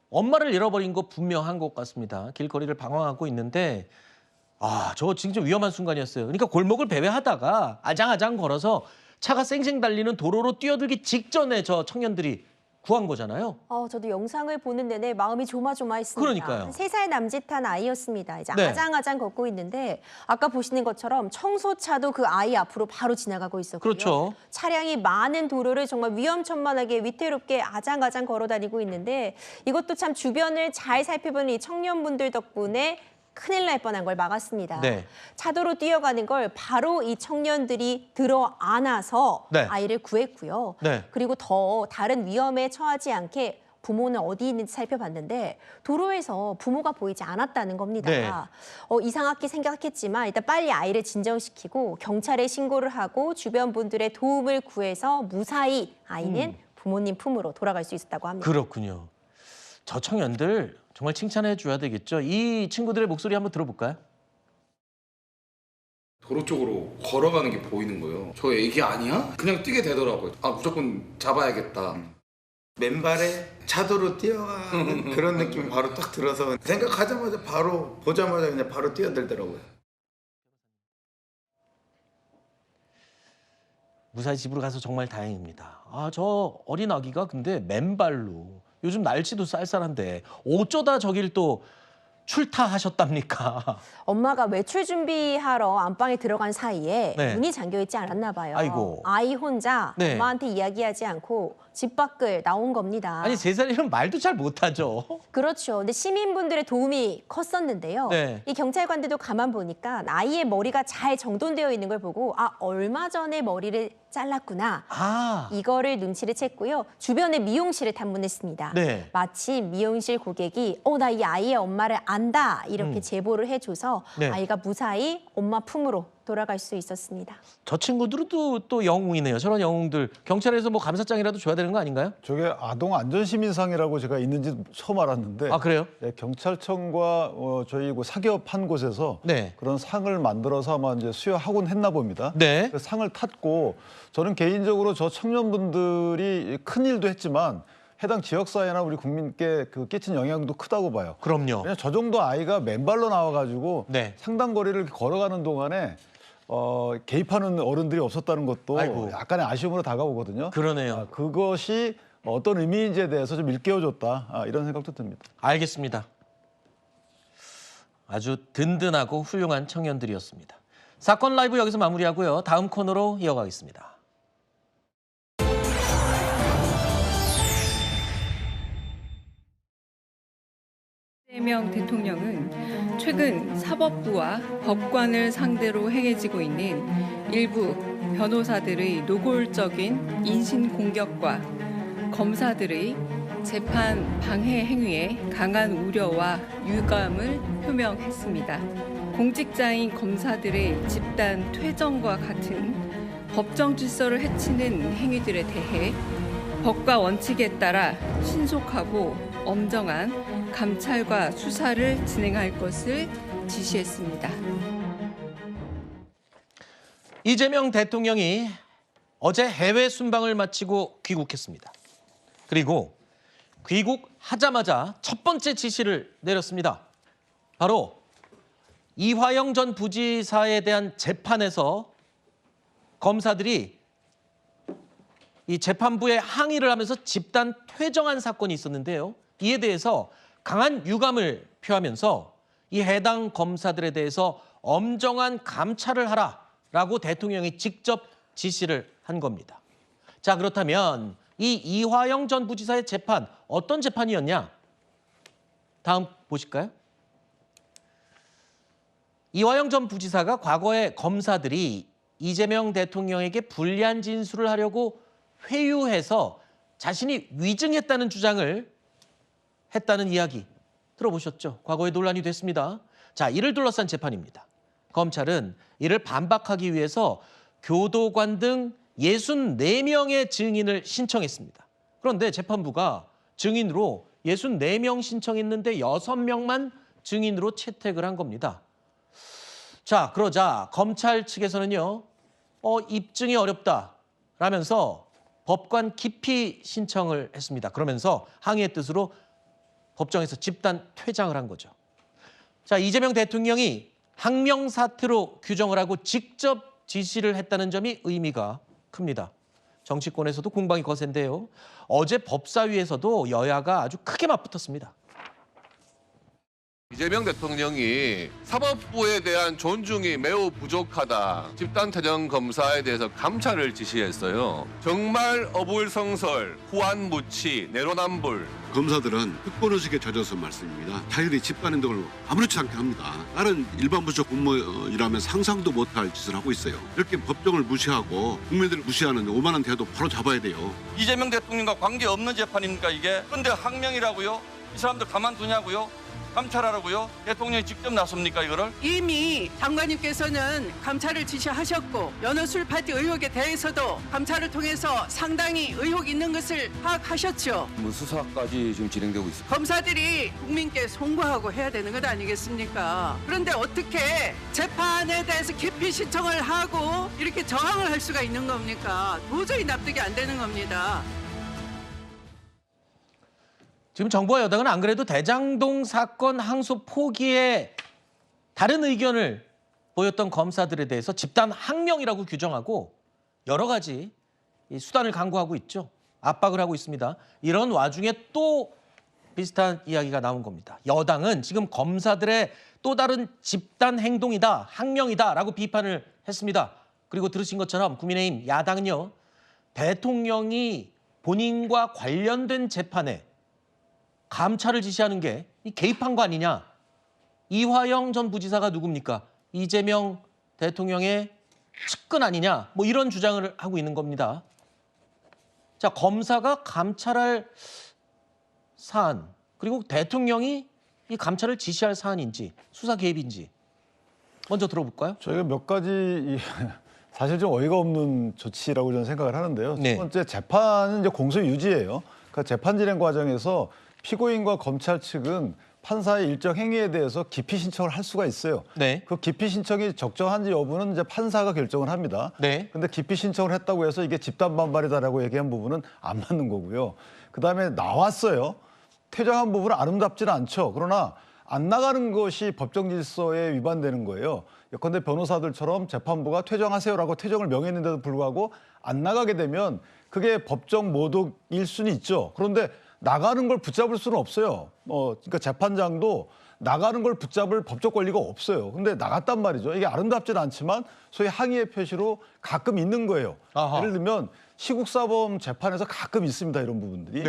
엄마를 잃어버린 거 분명한 것 같습니다. 길거리를 방황하고 있는데 저거 진짜 위험한 순간이었어요. 그러니까 골목을 배회하다가 아장아장 걸어서 차가 쌩쌩 달리는 도로로 뛰어들기 직전에 저 청년들이 구한 거잖아요. 저도 영상을 보는 내내 마음이 조마조마했습니다. 그러니까요. 3살 남짓한 아이였습니다. 이제 네. 아장아장 걷고 있는데 아까 보시는 것처럼 청소차도 그 아이 앞으로 바로 지나가고 있었고요. 그렇죠. 차량이 많은 도로를 정말 위험천만하게 위태롭게 아장아장 걸어 다니고 있는데 이것도 참 주변을 잘 살펴보는 이 청년분들 덕분에 큰일 날 뻔한 걸 막았습니다. 네. 차도로 뛰어가는 걸 바로 이 청년들이 들어 안아서 네. 아이를 구했고요. 네. 그리고 더 다른 위험에 처하지 않게 부모는 어디 있는지 살펴봤는데 도로에서 부모가 보이지 않았다는 겁니다. 네. 이상하게 생각했지만 일단 빨리 아이를 진정시키고 경찰에 신고를 하고 주변 분들의 도움을 구해서 무사히 아이는 부모님 품으로 돌아갈 수 있었다고 합니다. 그렇군요. 저 청년들 정말 칭찬해 줘야 되겠죠. 이 친구들의 목소리 한번 들어볼까요? 도로 쪽으로 걸어가는 게 보이는 거예요. 저 애기 아니야? 그냥 뛰게 되더라고요. 무조건 잡아야겠다. 맨발에 차도로 뛰어가는 그런 느낌이 바로 딱 들어서 생각하자마자 바로 보자마자 그냥 바로 뛰어들더라고요. 무사히 집으로 가서 정말 다행입니다. 아, 저 어린 아기가 근데 맨발로 요즘 날씨도 쌀쌀한데 어쩌다 저길 또 출타하셨답니까? 엄마가 외출 준비하러 안방에 들어간 사이에 네. 문이 잠겨 있지 않았나 봐요. 아이고. 아이 혼자 네. 엄마한테 이야기하지 않고 집 밖을 나온 겁니다. 아니 3살이면 말도 잘 못하죠. 그렇죠. 근데 시민분들의 도움이 컸었는데요. 네. 이 경찰관들도 가만 보니까 아이의 머리가 잘 정돈되어 있는 걸 보고 아, 얼마 전에 머리를 잘랐구나. 아, 이거를 눈치를 챘고요. 주변의 미용실을 탐문했습니다. 네. 마침 미용실 고객이 나 이 아이의 엄마를 안다 이렇게 제보를 해줘서 네. 아이가 무사히 엄마 품으로 돌아갈 수 있었습니다. 저 친구들은 또 영웅이네요. 저런 영웅들 경찰에서 뭐 감사장이라도 줘야 되는 거 아닌가요? 저게 아동 안전시민상이라고 제가 있는지 처음 알았는데 아, 그래요? 네, 경찰청과 저희 그 사기업 한 곳에서 네. 그런 상을 만들어서 아마 이제 수여하곤 했나 봅니다. 네. 그 상을 탔고 저는 개인적으로 저 청년분들이 큰 일도 했지만 해당 지역사회나 우리 국민께 그 끼친 영향도 크다고 봐요. 그럼요. 왜냐면 저 정도 아이가 맨발로 나와가지고 네. 상당 거리를 이렇게 걸어가는 동안에 개입하는 어른들이 없었다는 것도 아이고. 약간의 아쉬움으로 다가오거든요. 그러네요. 그것이 어떤 의미인지에 대해서 좀 일깨워줬다 이런 생각도 듭니다. 알겠습니다. 아주 든든하고 훌륭한 청년들이었습니다. 사건 라이브 여기서 마무리하고요. 다음 코너로 이어가겠습니다. 이재명 대통령은 최근 사법부와 법관을 상대로 행해지고 있는 일부 변호사들의 노골적인 인신 공격과 검사들의 재판 방해 행위에 강한 우려와 유감을 표명했습니다. 공직자인 검사들의 집단 퇴정과 같은 법정 질서를 해치는 행위들에 대해 법과 원칙에 따라 신속하고 엄정한 감찰과 수사를 진행할 것을 지시했습니다. 이재명 대통령이 어제 해외 순방을 마치고 귀국했습니다. 그리고 귀국하자마자 첫 번째 지시를 내렸습니다. 바로 이화영 전 부지사에 대한 재판에서 검사들이 이 재판부에 항의를 하면서 집단 퇴정한 사건이 있었는데요. 이에 대해서 강한 유감을 표하면서 이 해당 검사들에 대해서 엄정한 감찰을 하라라고 대통령이 직접 지시를 한 겁니다. 자, 그렇다면 이 이화영 전 부지사의 재판 어떤 재판이었냐? 다음 보실까요? 이화영 전 부지사가 과거에 검사들이 이재명 대통령에게 불리한 진술을 하려고 회유해서 자신이 위증했다는 주장을 했다는 이야기 들어보셨죠? 과거에 논란이 됐습니다. 자, 이를 둘러싼 재판입니다. 검찰은 이를 반박하기 위해서 교도관 등 64명의 증인을 신청했습니다. 그런데 재판부가 증인으로 64명 신청했는데 6명만 증인으로 채택을 한 겁니다. 자, 그러자 검찰 측에서는요, 입증이 어렵다라면서 법관 기피 신청을 했습니다. 그러면서 항의의 뜻으로 법정에서 집단 퇴장을 한 거죠. 자, 이재명 대통령이 항명사태로 규정을 하고 직접 지시를 했다는 점이 의미가 큽니다. 정치권에서도 공방이 거센데요. 어제 법사위에서도 여야가 아주 크게 맞붙었습니다. 이재명 대통령이 사법부에 대한 존중이 매우 부족하다. 집단퇴정 검사에 대해서 감찰을 지시했어요. 정말 어불성설, 후안무치, 내로남불. 검사들은 특권의식에 젖어서 말씀입니다. 자기들이 집단 행동을 아무렇지 않게 합니다. 다른 일반 부처 공무원이라면 상상도 못할 짓을 하고 있어요. 이렇게 법정을 무시하고 국민들을 무시하는 오만한 태도 바로 잡아야 돼요. 이재명 대통령과 관계없는 재판입니까 이게? 그런데 항명이라고요? 이 사람들 가만두냐고요? 감찰하라고요? 대통령이 직접 나섭니까 이거를? 이미 장관님께서는 감찰을 지시하셨고 연어술 파티 의혹에 대해서도 감찰을 통해서 상당히 의혹 있는 것을 파악하셨죠. 수사까지 지금 진행되고 있습니다. 검사들이 국민께 송구하고 해야 되는 것 아니겠습니까? 그런데 어떻게 재판에 대해서 기피 신청을 하고 이렇게 저항을 할 수가 있는 겁니까? 도저히 납득이 안 되는 겁니다. 지금 정부와 여당은 안 그래도 대장동 사건 항소 포기에 다른 의견을 보였던 검사들에 대해서 집단 항명이라고 규정하고 여러 가지 이 수단을 강구하고 있죠. 압박을 하고 있습니다. 이런 와중에 또 비슷한 이야기가 나온 겁니다. 여당은 지금 검사들의 또 다른 집단 행동이다, 항명이다라고 비판을 했습니다. 그리고 들으신 것처럼 국민의힘 야당은요. 대통령이 본인과 관련된 재판에 감찰을 지시하는 게 개입한 거 아니냐. 이화영 전 부지사가 누굽니까? 이재명 대통령의 측근 아니냐. 뭐 이런 주장을 하고 있는 겁니다. 자, 검사가 감찰할 사안, 그리고 대통령이 이 감찰을 지시할 사안인지 수사 개입인지 먼저 들어볼까요? 저희가 몇 가지 사실 좀 어이가 없는 조치라고 저는 생각을 하는데요. 첫 번째, 재판은 이제 공소 유지예요. 그러니까 재판 진행 과정에서 피고인과 검찰 측은 판사의 일정 행위에 대해서 기피 신청을 할 수가 있어요. 그 기피 신청이 적정한지 여부는 이제 판사가 결정을 합니다. 근데 기피 신청을 했다고 해서 이게 집단 반발이다라고 얘기한 부분은 안 맞는 거고요. 그다음에 나왔어요. 퇴정한 부분은 아름답지는 않죠. 그러나 안 나가는 것이 법정 질서에 위반되는 거예요. 예컨대 변호사들처럼 재판부가 퇴정하세요라고 퇴정을 명했는데도 불구하고 안 나가게 되면 그게 법정 모독일 수는 있죠. 그런데 나가는 걸 붙잡을 수는 없어요. 그러니까 재판장도 나가는 걸 붙잡을 법적 권리가 없어요. 근데 나갔단 말이죠. 이게 아름답지는 않지만 소위 항의의 표시로 가끔 있는 거예요. 예를 들면 시국사범 재판에서 가끔 있습니다. 이런 부분들이.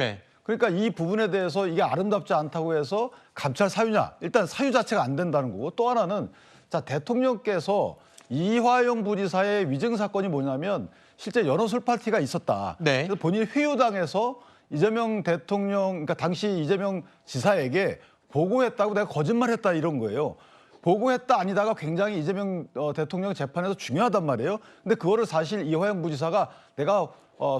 그러니까 이 부분에 대해서 이게 아름답지 않다고 해서 감찰 사유냐. 일단 사유 자체가 안 된다는 거고, 또 하나는 자, 대통령께서 이화영 부지사의 위증 사건이 뭐냐면 실제 연호 술 파티가 있었다. 그래서 본인이 회유당해서 이재명 대통령, 그러니까 당시 이재명 지사에게 보고했다고 내가 거짓말했다 이런 거예요. 보고했다 아니다가 굉장히 이재명 대통령 재판에서 중요하단 말이에요. 근데 그거를 사실 이화영 부지사가 내가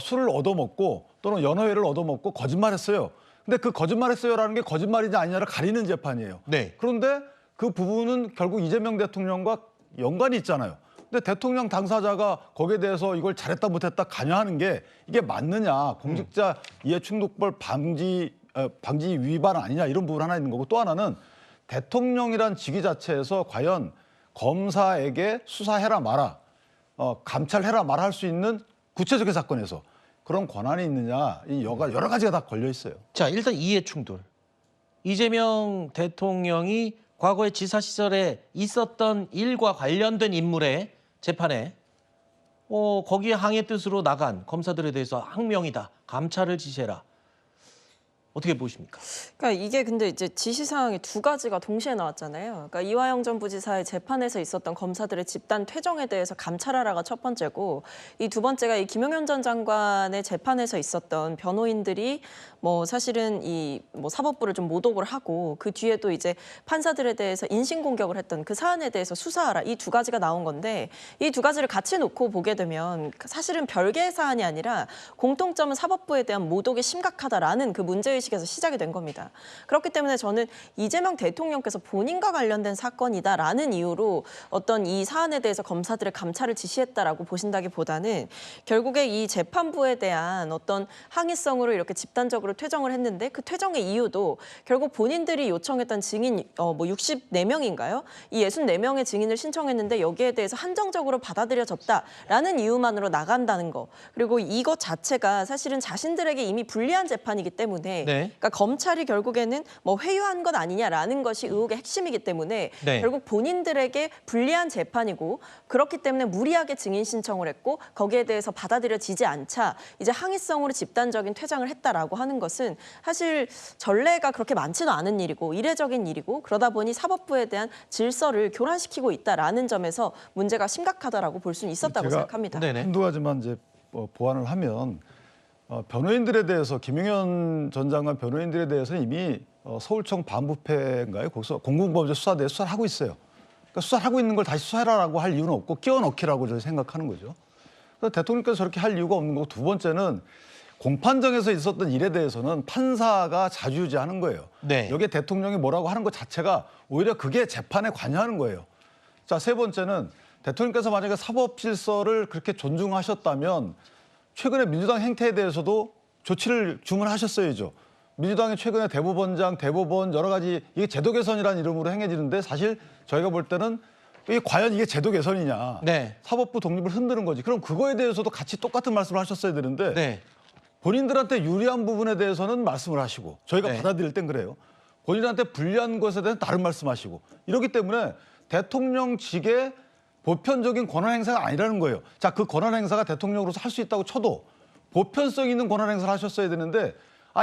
술을 얻어먹고 또는 연어회를 얻어먹고 거짓말했어요. 근데 그 거짓말했어요라는 게 거짓말이냐 아니냐를 가리는 재판이에요. 그런데 그 부분은 결국 이재명 대통령과 연관이 있잖아요. 근데 대통령 당사자가 거기에 대해서 이걸 잘했다 못했다 관여하는 게 이게 맞느냐, 공직자 이해충돌법 방지 위반 아니냐 이런 부분 하나 있는 거고, 또 하나는 대통령이란 직위 자체에서 과연 검사에게 수사해라 마라, 감찰해라 마라 할 수 있는 구체적인 사건에서 그런 권한이 있느냐, 이 여러 가지가 다 걸려 있어요. 자, 일단 이해충돌. 이재명 대통령이 과거에 지사 시절에 있었던 일과 관련된 인물의 재판에 거기에 항의 뜻으로 나간 검사들에 대해서 항명이다, 감찰을 지시해라. 어떻게 보십니까? 그러니까 이게 근데 이제 지시사항이 두 가지가 동시에 나왔잖아요. 그러니까 이화영 전 부지사의 재판에서 있었던 검사들의 집단 퇴정에 대해서 감찰하라가 첫 번째고, 이 두 번째가 이 김용현 전 장관의 재판에서 있었던 변호인들이 뭐 사실은 이 뭐 사법부를 좀 모독을 하고 그 뒤에도 이제 판사들에 대해서 인신공격을 했던 그 사안에 대해서 수사하라, 이 두 가지가 나온 건데, 이 두 가지를 같이 놓고 보게 되면 사실은 별개의 사안이 아니라 공통점은 사법부에 대한 모독이 심각하다라는 그 문제의식에서 시작이 된 겁니다. 그렇기 때문에 저는 이재명 대통령께서 본인과 관련된 사건이다라는 이유로 어떤 이 사안에 대해서 검사들의 감찰을 지시했다라고 보신다기보다는 결국에 이 재판부에 대한 어떤 항의성으로 이렇게 집단적으로 퇴정을 했는데, 그 퇴정의 이유도 결국 본인들이 요청했던 증인 뭐 64명인가요? 이 64명의 증인을 신청했는데 여기에 대해서 한정적으로 받아들여졌다라는 이유만으로 나간다는 거. 그리고 이것 자체가 사실은 자신들에게 이미 불리한 재판이기 때문에 그러니까 검찰이 결국에는 뭐 회유한 것 아니냐라는 것이 의혹의 핵심이기 때문에 결국 본인들에게 불리한 재판이고, 그렇기 때문에 무리하게 증인 신청을 했고 거기에 대해서 받아들여지지 않자 이제 항의성으로 집단적인 퇴장을 했다라고 하는 것은 사실 전례가 그렇게 많지는 않은 일이고 이례적인 일이고, 그러다 보니 사법부에 대한 질서를 교란시키고 있다라는 점에서 문제가 심각하다라고 볼 수는 있었다고 생각합니다. 한두 가지만 이제 보완을 하면, 변호인들에 대해서 김용현 전 장관 변호인들에 대해서는 이미 서울청 반부패인가요? 거기서 공공범죄 수사대에 수사를 하고 있어요. 그러니까 수사를 하고 있는 걸 다시 수사해라라고 할 이유는 없고 끼워넣기라고 저는 생각하는 거죠. 그래서 대통령께서 저렇게 할 이유가 없는 거고, 두 번째는 공판정에서 있었던 일에 대해서는 판사가 자주유지하는 거예요. 여기에 대통령이 뭐라고 하는 것 자체가 오히려 그게 재판에 관여하는 거예요. 자, 세 번째는 대통령께서 만약에 사법 질서를 그렇게 존중하셨다면 최근에 민주당 행태에 대해서도 조치를 주문하셨어야죠. 민주당이 최근에 대법원장, 대법원 여러 가지, 이게 제도 개선이라는 이름으로 행해지는데 사실 저희가 볼 때는 이게 과연 이게 제도 개선이냐. 네. 사법부 독립을 흔드는 거지. 그럼 그거에 대해서도 같이 똑같은 말씀을 하셨어야 되는데 네. 본인들한테 유리한 부분에 대해서는 말씀을 하시고 저희가 네. 받아들일 땐 그래요. 본인한테 불리한 것에 대해서 다른 말씀하시고 이렇기 때문에 대통령직의 보편적인 권한 행사가 아니라는 거예요. 자, 그 권한 행사가 대통령으로서 할 수 있다고 쳐도 보편성 있는 권한 행사를 하셨어야 되는데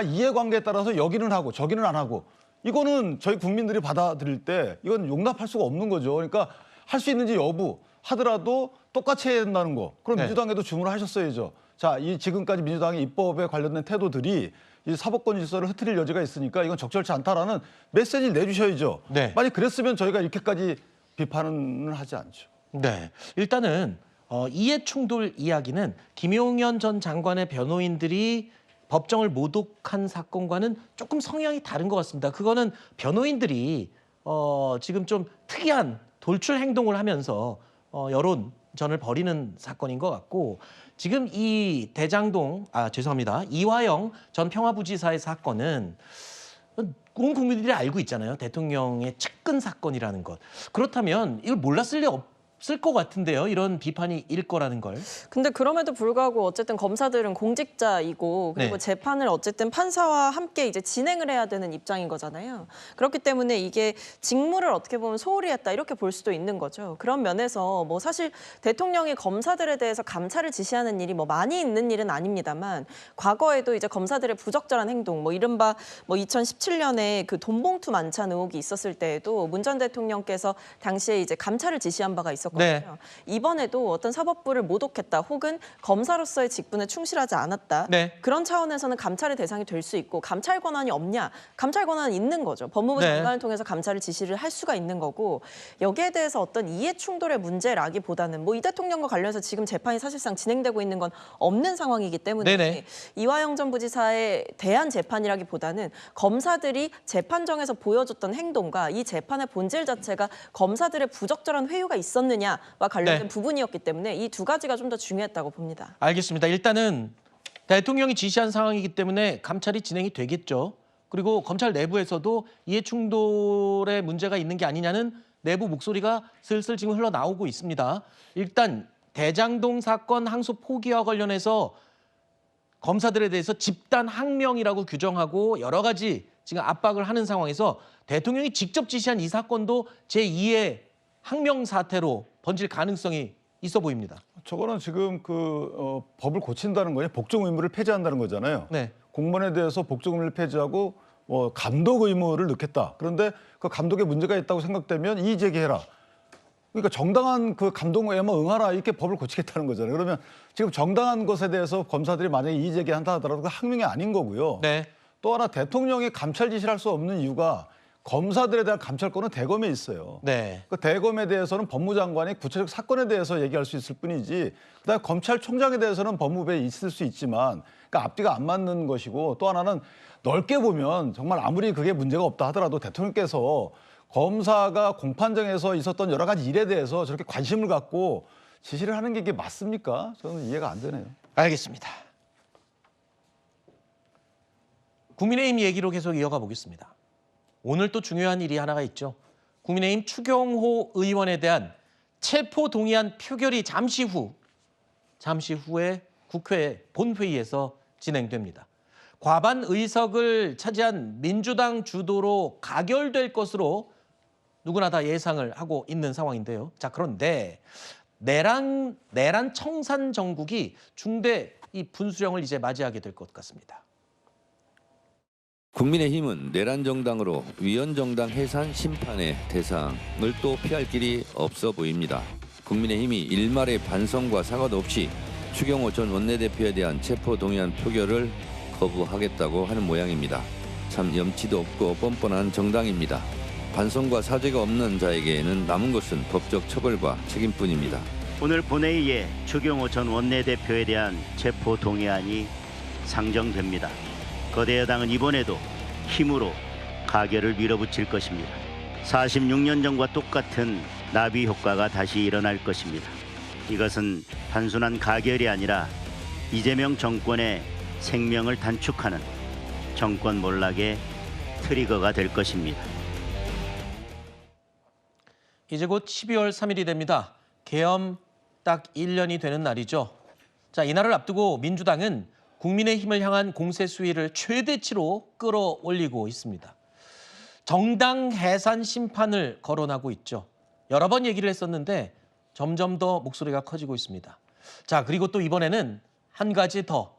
이해관계에 따라서 여기는 하고 저기는 안 하고 이거는 저희 국민들이 받아들일 때 이건 용납할 수가 없는 거죠. 그러니까 할 수 있는지 여부 하더라도 똑같이 해야 된다는 거. 그럼 네. 민주당에도 주문을 하셨어야죠. 자, 이 지금까지 민주당의 입법에 관련된 태도들이 이 사법권 질서를 흐트릴 여지가 있으니까 이건 적절치 않다라는 메시지를 내주셔야죠. 네. 만약 그랬으면 저희가 이렇게까지 비판은 하지 않죠. 네, 일단은 이해충돌 이야기는 김용현 전 장관의 변호인들이 법정을 모독한 사건과는 조금 성향이 다른 것 같습니다. 그거는 변호인들이 지금 좀 특이한 돌출 행동을 하면서 여론전을 벌이는 사건인 것 같고 지금 이 이화영 전 평화부지사의 사건은 온 국민들이 알고 있잖아요. 대통령의 측근 사건이라는 것. 그렇다면 이걸 몰랐을 리 없을 것 같은데요. 이런 비판이 일 거라는 걸. 근데 그럼에도 불구하고 어쨌든 검사들은 공직자이고 그리고 네. 재판을 어쨌든 판사와 함께 이제 진행을 해야 되는 입장인 거잖아요. 그렇기 때문에 이게 직무를 어떻게 보면 소홀히 했다 이렇게 볼 수도 있는 거죠. 그런 면에서 뭐 사실 대통령이 검사들에 대해서 감찰을 지시하는 일이 뭐 많이 있는 일은 아닙니다만 과거에도 이제 검사들의 부적절한 행동 뭐 이른바 뭐 2017년에 그 돈봉투 만찬 의혹이 있었을 때에도 문 전 대통령께서 당시에 이제 감찰을 지시한 바가 있었거든요. 네. 이번에도 어떤 사법부를 모독했다 혹은 검사로서의 직분에 충실하지 않았다. 네. 그런 차원에서는 감찰의 대상이 될 수 있고 감찰 권한이 없냐? 감찰 권한은 있는 거죠. 법무부 네. 장관을 통해서 감찰을 지시를 할 수가 있는 거고 여기에 대해서 어떤 이해 충돌의 문제라기보다는 뭐 이 대통령과 관련해서 지금 재판이 사실상 진행되고 있는 건 없는 상황이기 때문에 네네. 이화영 전 부지사에 대한 재판이라기보다는 검사들이 재판정에서 보여줬던 행동과 이 재판의 본질 자체가 검사들의 부적절한 회유가 있었느냐와 관련된 네. 부분이었기 때문에 이 두 가지가 좀 더 중요했다고 봅니다. 알겠습니다. 일단은 대통령이 지시한 상황이기 때문에 감찰이 진행이 되겠죠. 그리고 검찰 내부에서도 이해충돌의 문제가 있는 게 아니냐는 내부 목소리가 슬슬 지금 흘러나오고 있습니다. 일단 대장동 사건 항소 포기와 관련해서 검사들에 대해서 집단 항명이라고 규정하고 여러 가지 지금 압박을 하는 상황에서 대통령이 직접 지시한 이 사건도 제2의 항명 사태로 번질 가능성이 있어 보입니다. 저거는 지금 법을 고친다는 거냐, 복종 의무를 폐지한다는 거잖아요. 네. 공무원에 대해서 복종 의무를 폐지하고 감독 의무를 넣겠다. 그런데 그 감독에 문제가 있다고 생각되면 이의 제기해라. 그러니까 정당한 그 감독에만 응하라 이렇게 법을 고치겠다는 거잖아요. 그러면 지금 정당한 것에 대해서 검사들이 만약에 이의 제기한다 하더라도 그 항명이 아닌 거고요. 네. 또 하나 대통령이 감찰 지시를 할 수 없는 이유가 검사들에 대한 감찰권은 대검에 있어요. 네. 그 대검에 대해서는 법무장관이 구체적 사건에 대해서 얘기할 수 있을 뿐이지 그다음에 검찰총장에 대해서는 법무부에 있을 수 있지만 그러니까 앞뒤가 안 맞는 것이고 또 하나는 넓게 보면 정말 아무리 그게 문제가 없다 하더라도 대통령께서 검사가 공판장에서 있었던 여러 가지 일에 대해서 저렇게 관심을 갖고 지시를 하는 게 이게 맞습니까? 저는 이해가 안 되네요. 알겠습니다. 국민의힘 얘기로 계속 이어가 보겠습니다. 오늘 또 중요한 일이 하나가 있죠. 국민의힘 추경호 의원에 대한 체포 동의안 표결이 잠시 후에 국회 본회의에서 진행됩니다. 과반 의석을 차지한 민주당 주도로 가결될 것으로 누구나 다 예상을 하고 있는 상황인데요. 자, 그런데 내란 청산 정국이 중대 이 분수령을 이제 맞이하게 될 것 같습니다. 국민의힘은 내란 정당으로 위헌정당 해산 심판의 대상을 또 피할 길이 없어 보입니다. 국민의힘이 일말의 반성과 사과도 없이 추경호 전 원내대표에 대한 체포 동의안 표결을 거부하겠다고 하는 모양입니다. 참 염치도 없고 뻔뻔한 정당입니다. 반성과 사죄가 없는 자에게는 남은 것은 법적 처벌과 책임뿐입니다. 오늘 본회의에 추경호 전 원내대표에 대한 체포 동의안이 상정됩니다. 거대 여당은 이번에도 힘으로 가결을 밀어붙일 것입니다. 46년 전과 똑같은 나비 효과가 다시 일어날 것입니다. 이것은 단순한 가결이 아니라 이재명 정권의 생명을 단축하는 정권 몰락의 트리거가 될 것입니다. 이제 곧 12월 3일이 됩니다. 계엄 딱 1년이 되는 날이죠. 자, 이날을 앞두고 민주당은 국민의힘을 향한 공세 수위를 최대치로 끌어올리고 있습니다. 정당 해산 심판을 거론하고 있죠. 여러 번 얘기를 했었는데 점점 더 목소리가 커지고 있습니다. 자, 그리고 또 이번에는 한 가지 더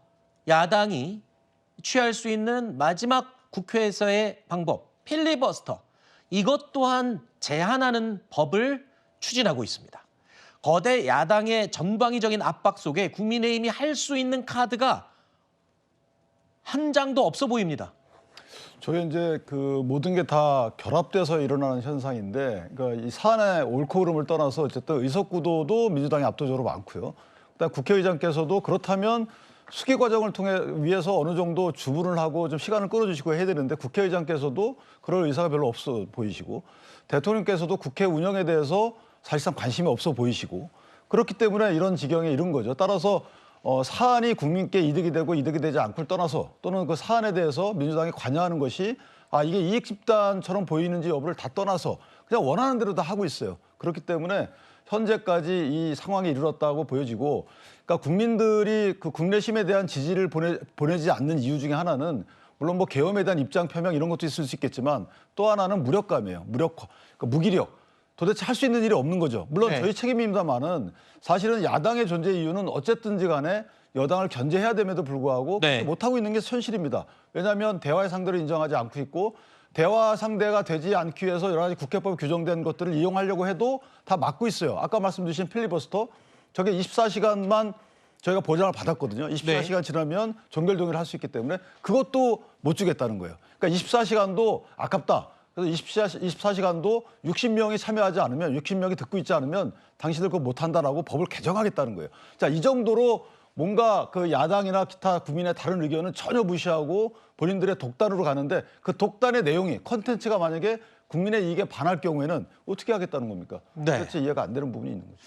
야당이 취할 수 있는 마지막 국회에서의 방법, 필리버스터. 이것 또한 제한하는 법을 추진하고 있습니다. 거대 야당의 전방위적인 압박 속에 국민의힘이 할 수 있는 카드가 한 장도 없어 보입니다. 저게 이제 그 모든 게 다 결합돼서 일어나는 현상인데, 그러니까 이 사안의 옳고 그름을 떠나서 어쨌든 의석 구도도 민주당이 압도적으로 많고요. 그다음 국회의장께서도 그렇다면 수기 과정을 통해 위해서 어느 정도 주문을 하고 좀 시간을 끌어주시고 해야 되는데 국회의장께서도 그럴 의사가 별로 없어 보이시고 대통령께서도 국회 운영에 대해서 사실상 관심이 없어 보이시고 그렇기 때문에 이런 지경에 이른 거죠. 따라서 사안이 국민께 이득이 되고 이득이 되지 않고를 떠나서 또는 그 사안에 대해서 민주당이 관여하는 것이 이게 이익 집단처럼 보이는지 여부를 다 떠나서 그냥 원하는 대로 다 하고 있어요. 그렇기 때문에 현재까지 이 상황이 이르렀다고 보여지고, 그러니까 국민들이 그 국내심에 대한 지지를 보내지 않는 이유 중에 하나는 물론 뭐 계엄에 대한 입장 표명 이런 것도 있을 수 있겠지만 또 하나는 무력감이에요. 무력화, 그러니까 무기력. 도대체 할 수 있는 일이 없는 거죠. 물론 네. 저희 책임입니다만은 사실은 야당의 존재 이유는 어쨌든지 간에 여당을 견제해야 됨에도 불구하고 네. 못하고 있는 게 현실입니다. 왜냐하면 대화의 상대를 인정하지 않고 있고 대화 상대가 되지 않기 위해서 여러 가지 국회법에 규정된 것들을 이용하려고 해도 다 막고 있어요. 아까 말씀 주신 필리버스터, 저게 24시간만 저희가 보장을 받았거든요. 24시간 지나면 종결동의를 할 수 있기 때문에 그것도 못 주겠다는 거예요. 그러니까 24시간도 아깝다. 그래서 24시간도 60명이 참여하지 않으면 60명이 듣고 있지 않으면 당신들 그거 못한다라고 법을 개정하겠다는 거예요. 자, 이 정도로 뭔가 그 야당이나 기타 국민의 다른 의견은 전혀 무시하고 본인들의 독단으로 가는데 그 독단의 내용이 컨텐츠가 만약에 국민의 이익에 반할 경우에는 어떻게 하겠다는 겁니까? 네. 도대체 이해가 안 되는 부분이 있는 거죠.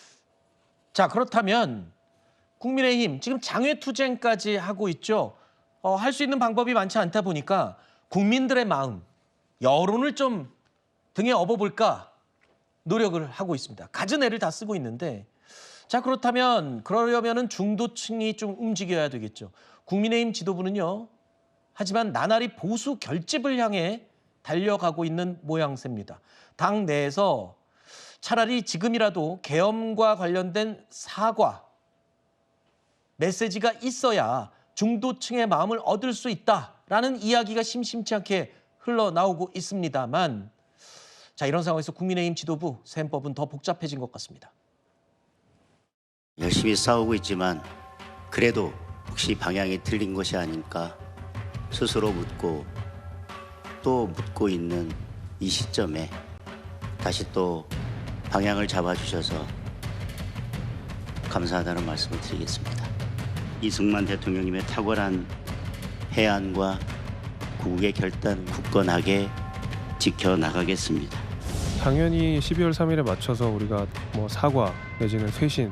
자, 그렇다면 국민의힘 지금 장외투쟁까지 하고 있죠. 할 수 있는 방법이 많지 않다 보니까 국민들의 마음, 여론을 좀 등에 업어볼까 노력을 하고 있습니다. 갖은 애를 다 쓰고 있는데, 자, 그렇다면 그러려면은 중도층이 좀 움직여야 되겠죠. 국민의힘 지도부는요. 하지만 나날이 보수 결집을 향해 달려가고 있는 모양새입니다. 당 내에서 차라리 지금이라도 계엄과 관련된 사과, 메시지가 있어야 중도층의 마음을 얻을 수 있다라는 이야기가 심심치 않게 흘러나오고 있습니다만, 자, 이런 상황에서 국민의힘 지도부 셈법은 더 복잡해진 것 같습니다. 열심히 싸우고 있지만 그래도 혹시 방향이 틀린 것이 아닐까 스스로 묻고 또 묻고 있는 이 시점에 다시 또 방향을 잡아주셔서 감사하다는 말씀을 드리겠습니다. 이승만 대통령님의 탁월한 해안과 국국의 결단 굳건하게 지켜나가겠습니다. 당연히 12월 3일에 맞춰서 우리가 뭐 사과 내지는 쇄신,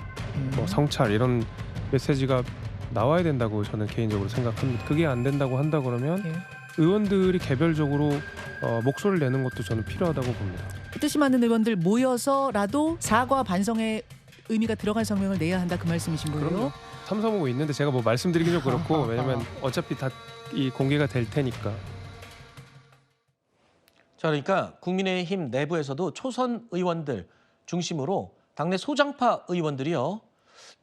뭐 성찰 이런 메시지가 나와야 된다고 저는 개인적으로 생각합니다. 그게 안 된다고 한다 그러면 의원들이 개별적으로 목소리를 내는 것도 저는 필요하다고 봅니다. 뜻이 맞는 의원들 모여서라도 사과 반성의 의미가 들어간 성명을 내야 한다 그 말씀이신 거예요? 그럼요. 삼삼오고 있는데 제가 뭐 말씀드리긴 좀 그렇고 왜냐면 어차피 다 이 공개가 될 테니까. 자, 그러니까 국민의힘 내부에서도 초선 의원들 중심으로 당내 소장파 의원들이요.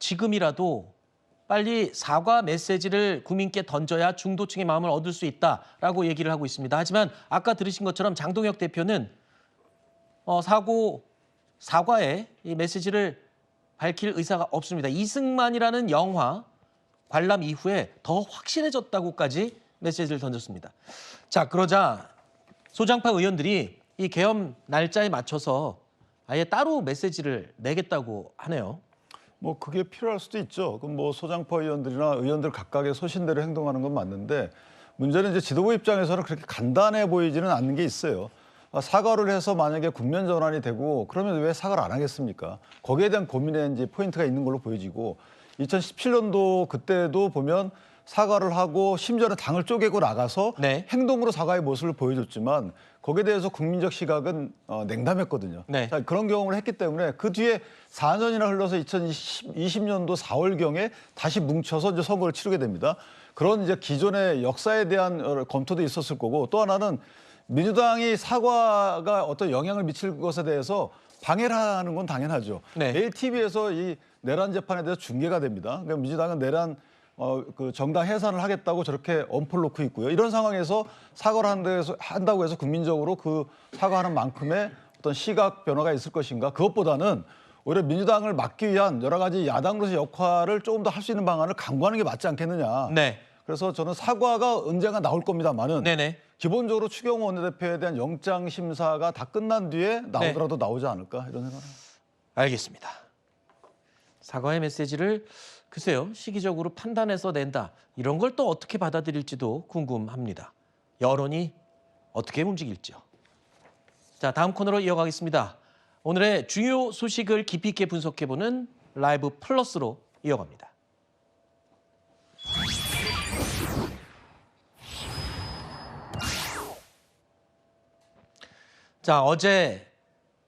지금이라도 빨리 사과 메시지를 국민께 던져야 중도층의 마음을 얻을 수 있다라고 얘기를 하고 있습니다. 하지만 아까 들으신 것처럼 장동혁 대표는 사과의 이 메시지를 밝힐 의사가 없습니다. 이승만이라는 영화 관람 이후에 더 확실해졌다고까지 메시지를 던졌습니다. 자, 그러자 소장파 의원들이 이 계엄 날짜에 맞춰서 아예 따로 메시지를 내겠다고 하네요. 뭐 그게 필요할 수도 있죠. 그럼 뭐 소장파 의원들이나 의원들 각각의 소신대로 행동하는 건 맞는데 문제는 이제 지도부 입장에서는 그렇게 간단해 보이지는 않는 게 있어요. 사과를 해서 만약에 국면 전환이 되고 그러면 왜 사과를 안 하겠습니까? 거기에 대한 고민의 이제 포인트가 있는 걸로 보여지고 2017년도 그때도 보면 사과를 하고 심지어는 당을 쪼개고 나가서 네. 행동으로 사과의 모습을 보여줬지만 거기에 대해서 국민적 시각은 냉담했거든요. 네. 자, 그런 경험을 했기 때문에 그 뒤에 4년이나 흘러서 2020년도 4월경에 다시 뭉쳐서 이제 선거를 치르게 됩니다. 그런 이제 기존의 역사에 대한 검토도 있었을 거고 또 하나는 민주당이 사과가 어떤 영향을 미칠 것에 대해서 방해를 하는 건 당연하죠. 네. 매일 TV에서 이 내란 재판에 대해서 중계가 됩니다. 그러니까 민주당은 내란 그 정당 해산을 하겠다고 저렇게 엄포를 놓고 있고요. 이런 상황에서 사과를 한다고 해서 국민적으로 그 사과하는 만큼의 어떤 시각 변화가 있을 것인가? 그것보다는 오히려 민주당을 막기 위한 여러 가지 야당으로서의 역할을 조금 더 할 수 있는 방안을 강구하는 게 맞지 않겠느냐. 네. 그래서 저는 사과가 언젠가 나올 겁니다만은 네네. 기본적으로 추경호 원내대표에 대한 영장 심사가 다 끝난 뒤에 나오더라도 나오지 않을까 이런 생각을 합니다. 알겠습니다. 사과의 메시지를 글쎄요, 시기적으로 판단해서 낸다. 이런 걸 또 어떻게 받아들일지도 궁금합니다. 여론이 어떻게 움직일지요. 자, 다음 코너로 이어가겠습니다. 오늘의 중요 소식을 깊이 있게 분석해보는 라이브 플러스로 이어갑니다. 자, 어제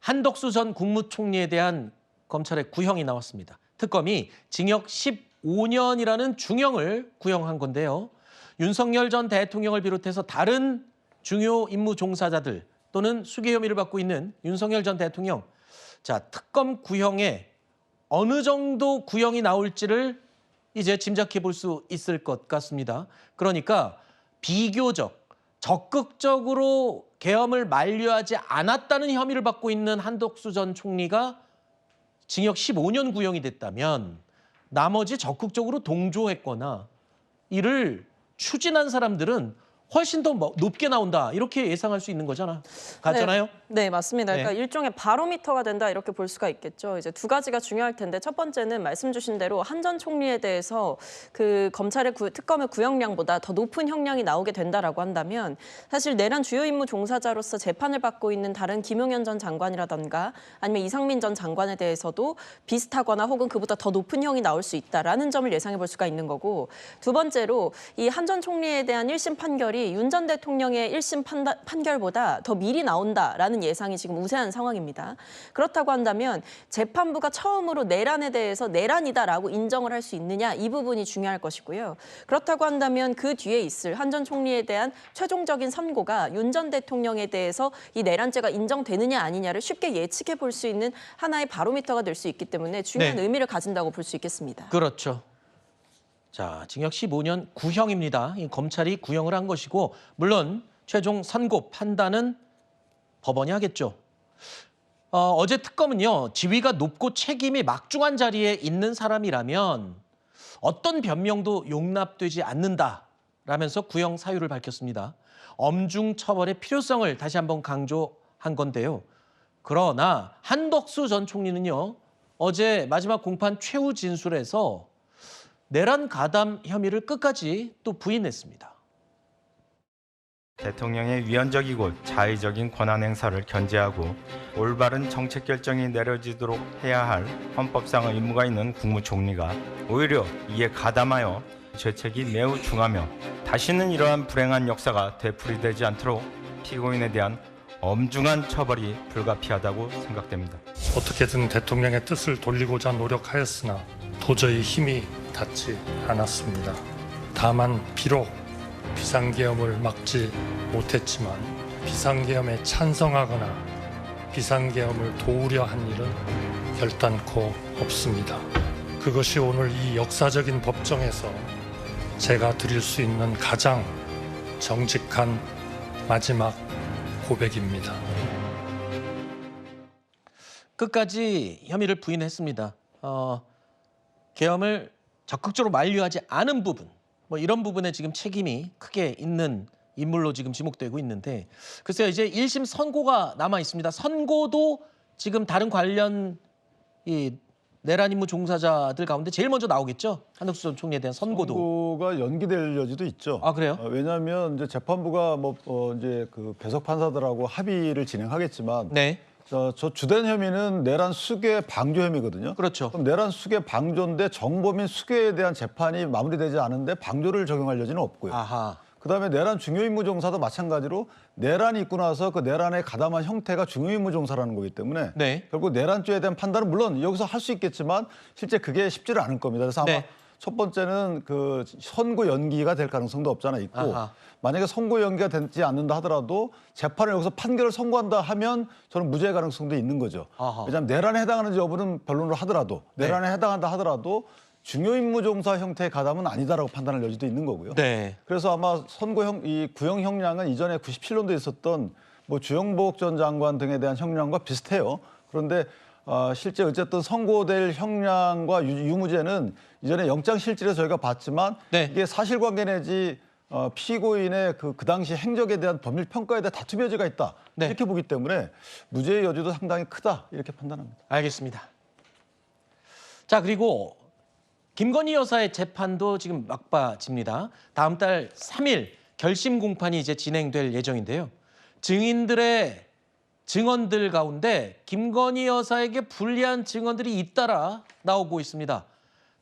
한덕수 전 국무총리에 대한 검찰의 구형이 나왔습니다. 특검이 징역 15년이라는 중형을 구형한 건데요. 윤석열 전 대통령을 비롯해서 다른 중요 임무 종사자들 또는 수개 혐의를 받고 있는 윤석열 전 대통령. 자, 특검 구형에 어느 정도 구형이 나올지를 이제 짐작해 볼 수 있을 것 같습니다. 그러니까 비교적 적극적으로 계엄을 만류하지 않았다는 혐의를 받고 있는 한덕수 전 총리가 징역 15년 구형이 됐다면 나머지 적극적으로 동조했거나 이를 추진한 사람들은 훨씬 더 높게 나온다 이렇게 예상할 수 있는 거잖아요. 같잖아요. 네, 맞습니다. 그러니까 네. 일종의 바로미터가 된다 이렇게 볼 수가 있겠죠. 이제 두 가지가 중요할 텐데 첫 번째는 말씀 주신 대로 한 전 총리에 대해서 그 검찰의 특검의 구형량보다 더 높은 형량이 나오게 된다라고 한다면 사실 내란 주요 임무 종사자로서 재판을 받고 있는 다른 김용현 전 장관이라던가 아니면 이상민 전 장관에 대해서도 비슷하거나 혹은 그보다 더 높은 형이 나올 수 있다라는 점을 예상해 볼 수가 있는 거고 두 번째로 이 한 전 총리에 대한 1심 판결이 윤 전 대통령의 1심 판결보다 더 미리 나온다라는 예상이 지금 우세한 상황입니다. 그렇다고 한다면 재판부가 처음으로 내란에 대해서 내란이다라고 인정을 할 수 있느냐 이 부분이 중요할 것이고요. 그렇다고 한다면 그 뒤에 있을 한 전 총리에 대한 최종적인 선고가 윤 전 대통령에 대해서 이 내란죄가 인정되느냐 아니냐를 쉽게 예측해 볼 수 있는 하나의 바로미터가 될 수 있기 때문에 중요한 의미를 가진다고 볼 수 있겠습니다. 그렇죠. 자, 징역 15년 구형입니다. 이 검찰이 구형을 한 것이고 물론 최종 선고 판단은 법원이 하겠죠. 어제 특검은요. 지위가 높고 책임이 막중한 자리에 있는 사람이라면 어떤 변명도 용납되지 않는다라면서 구형 사유를 밝혔습니다. 엄중 처벌의 필요성을 다시 한번 강조한 건데요. 그러나 한덕수 전 총리는요. 어제 마지막 공판 최후 진술에서 내란 가담 혐의를 끝까지 또 부인했습니다. 대통령의 위헌적이고 자의적인 권한 행사를 견제하고 올바른 정책 결정이 내려지도록 해야 할 헌법상 의무가 있는 국무총리가 오히려 이에 가담하여 죄책이 매우 중하며 다시는 이러한 불행한 역사가 되풀이되지 않도록 피고인에 대한 엄중한 처벌이 불가피하다고 생각됩니다. 어떻게든 대통령의 뜻을 돌리고자 노력하였으나 도저히 힘이 닿지 않았습니다. 다만 비록 비상계엄을 막지 못했지만 비상계엄에 찬성하거나 비상계엄을 도우려 한 일은 결단코 없습니다. 그것이 오늘 이 역사적인 법정에서 제가 드릴 수 있는 가장 정직한 마지막 고백입니다. 끝까지 혐의를 부인했습니다. 계엄을 적극적으로 만류하지 않은 부분, 뭐 이런 부분에 지금 책임이 크게 있는 인물로 지금 지목되고 있는데 글쎄요, 이제 1심 선고가 남아 있습니다. 선고도 지금 다른 관련 이 내란 임무 종사자들 가운데 제일 먼저 나오겠죠. 한덕수 전 총리에 대한 선고도. 선고가 연기될 여지도 있죠. 아, 그래요? 왜냐하면 이제 재판부가 이제 그 배석 판사들하고 합의를 진행하겠지만 저 주된 혐의는 내란 수괴 방조 혐의거든요. 그렇죠. 그럼 내란 수괴 방조인데 정범인 수괴에 대한 재판이 마무리되지 않은데 방조를 적용할 여지는 없고요. 아하. 그다음에 내란 중요임무종사도 마찬가지로 내란이 있고 나서 그 내란에 가담한 형태가 중요임무종사라는 거기 때문에 네. 결국 내란죄에 대한 판단은 물론 여기서 할 수 있겠지만 실제 그게 쉽지는 않을 겁니다. 그래서 아마 네. 첫 번째는 그 선고 연기가 될 가능성도 없지 않아 있고 아하. 만약에 선고 연기가 되지 않는다 하더라도 재판을 여기서 판결을 선고한다 하면 저는 무죄 가능성도 있는 거죠. 아하. 왜냐하면 내란에 해당하는지 여부는 변론을 하더라도 내란에 해당한다 하더라도 중요임무종사 형태의 가담은 아니다라고 판단할 여지도 있는 거고요. 네. 그래서 아마 이 구형 형량은 이전에 97년도에 있었던 뭐 주영복 전 장관 등에 대한 형량과 비슷해요. 그런데 실제 어쨌든 선고될 형량과 유무죄는 이전에 영장실질에서 저희가 봤지만 네. 이게 사실관계 내지 피고인의 그 당시 행적에 대한 법률 평가에 대한 다툼 여지가 있다. 네. 이렇게 보기 때문에 무죄의 여지도 상당히 크다. 이렇게 판단합니다. 알겠습니다. 자, 그리고 김건희 여사의 재판도 지금 막바집니다. 다음 달 3일 결심 공판이 이제 진행될 예정인데요. 증인들의 증언들 가운데 김건희 여사에게 불리한 증언들이 잇따라 나오고 있습니다.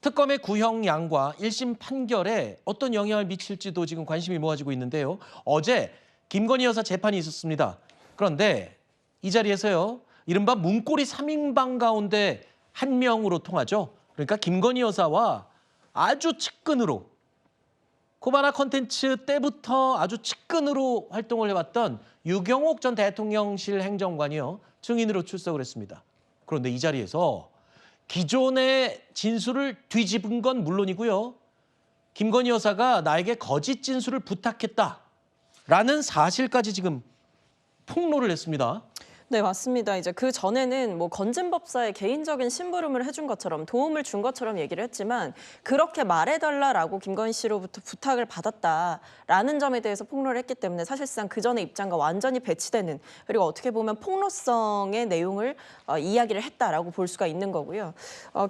특검의 구형량과 1심 판결에 어떤 영향을 미칠지도 지금 관심이 모아지고 있는데요. 어제 김건희 여사 재판이 있었습니다. 그런데 이 자리에서요. 이른바 문고리 3인방 가운데 한 명으로 통하죠. 그러니까 김건희 여사와 아주 측근으로 코바나 컨텐츠 때부터 아주 측근으로 활동을 해왔던 유경옥 전 대통령실 행정관이요. 증인으로 출석을 했습니다. 그런데 이 자리에서 기존의 진술을 뒤집은 건 물론이고요. 김건희 여사가 나에게 거짓 진술을 부탁했다라는 사실까지 지금 폭로를 했습니다. 네, 맞습니다. 이제 그 전에는 뭐 건진법사의 개인적인 심부름을 해준 것처럼 도움을 준 것처럼 얘기를 했지만 그렇게 말해달라라고 김건희 씨로부터 부탁을 받았다라는 점에 대해서 폭로를 했기 때문에 사실상 그 전의 입장과 완전히 배치되는 그리고 어떻게 보면 폭로성의 내용을 이야기를 했다라고 볼 수가 있는 거고요.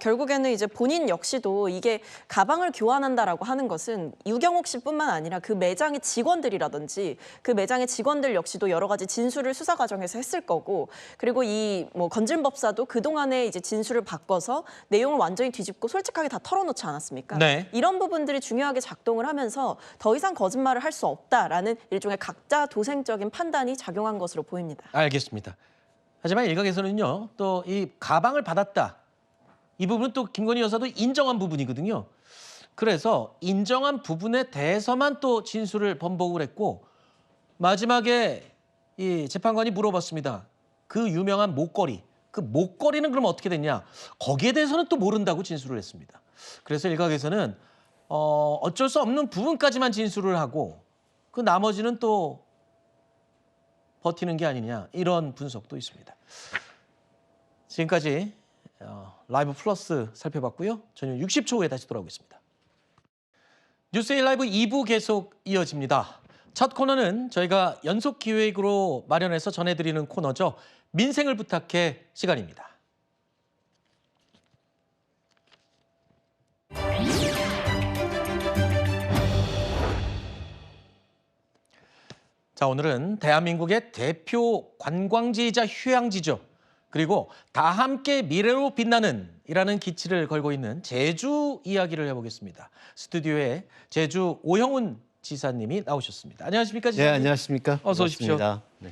결국에는 이제 본인 역시도 이게 가방을 교환한다라고 하는 것은 유경옥 씨뿐만 아니라 그 매장의 직원들이라든지 그 매장의 직원들 역시도 여러 가지 진술을 수사 과정에서 했을 거고 그리고 이 뭐 건진법사도 그동안에 이제 진술을 바꿔서 내용을 완전히 뒤집고 솔직하게 다 털어놓지 않았습니까? 네. 이런 부분들이 중요하게 작동을 하면서 더 이상 거짓말을 할 수 없다라는 일종의 각자 도생적인 판단이 작용한 것으로 보입니다. 알겠습니다. 하지만 일각에서는요. 또 이 가방을 받았다. 이 부분은 또 김건희 여사도 인정한 부분이거든요. 그래서 인정한 부분에 대해서만 또 진술을 번복을 했고 마지막에 이 재판관이 물어봤습니다. 그 유명한 목걸이. 그 목걸이는 그럼 어떻게 됐냐? 거기에 대해서는 또 모른다고 진술을 했습니다. 그래서 일각에서는 어쩔 수 없는 부분까지만 진술을 하고 그 나머지는 또 버티는 게 아니냐 이런 분석도 있습니다. 지금까지 라이브 플러스 살펴봤고요. 저는 60초 후에 다시 돌아오겠습니다. 뉴스에이 라이브 2부 계속 이어집니다. 첫 코너는 저희가 연속 기획으로 마련해서 전해드리는 코너죠. 민생을 부탁해 시간입니다. 자, 오늘은 대한민국의 대표 관광지이자 휴양지죠. 그리고 다 함께 미래로 빛나는 이라는 기치를 걸고 있는 제주 이야기를 해보겠습니다. 스튜디오에 제주 오형훈 지사님이 나오셨습니다. 안녕하십니까, 지사님? 네, 안녕하십니까? 어서 오십시오. 네.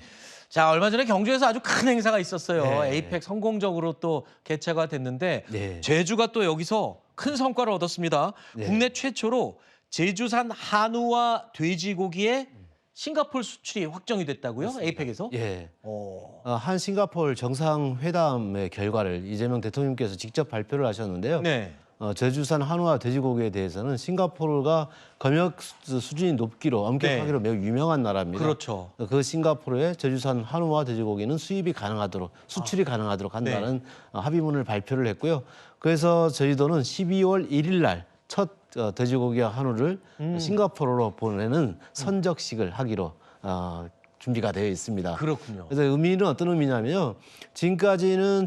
자, 얼마 전에 경주에서 아주 큰 행사가 있었어요. 네. 에이펙 성공적으로 또 개최가 됐는데 네. 제주가 또 여기서 큰 성과를 얻었습니다. 네. 국내 최초로 제주산 한우와 돼지고기의 싱가포르 수출이 확정이 됐다고요? 그렇습니다. 에이펙에서? 예. 한 싱가포르 정상회담의 결과를 이재명 대통령께서 직접 발표를 하셨는데요. 네. 제주산 한우와 돼지고기에 대해서는 싱가포르가 검역 수준이 높기로 엄격하기로 매우 유명한 나라입니다. 그렇죠. 그 싱가포르에 제주산 한우와 돼지고기는 수입이 가능하도록 수출이 가능하도록 한다는 합의문을 발표를 했고요. 그래서 저희도는 12월 1일 날 첫 돼지고기와 한우를 싱가포르로 보내는 선적식을 하기로 준비가 되어 있습니다. 그렇군요. 그래서 의미는 어떤 의미냐면요. 지금까지는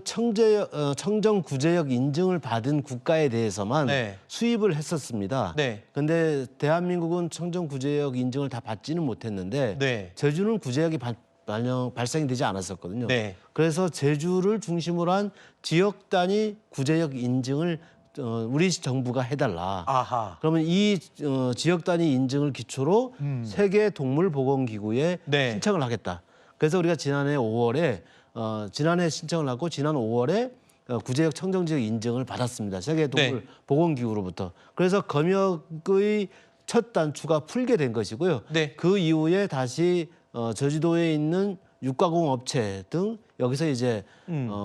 청정구제역 인증을 받은 국가에 대해서만 수입을 했었습니다. 그런데 대한민국은 청정구제역 인증을 다 받지는 못했는데 제주는 구제역이 발생이 되지 않았었거든요. 네. 그래서 제주를 중심으로 한 지역 단위 구제역 인증을 우리 정부가 해달라. 아하. 그러면 이 지역 단위 인증을 기초로 세계 동물보건기구에 네. 신청을 하겠다. 그래서 우리가 지난해 5월에 지난해 신청을 하고 지난 5월에 구제역 청정지역 인증을 받았습니다. 세계 동물보건기구로부터. 그래서 검역의 첫 단추가 풀게 된 것이고요. 네. 그 이후에 다시 제주도에 있는 육가공 업체 등 여기서 이제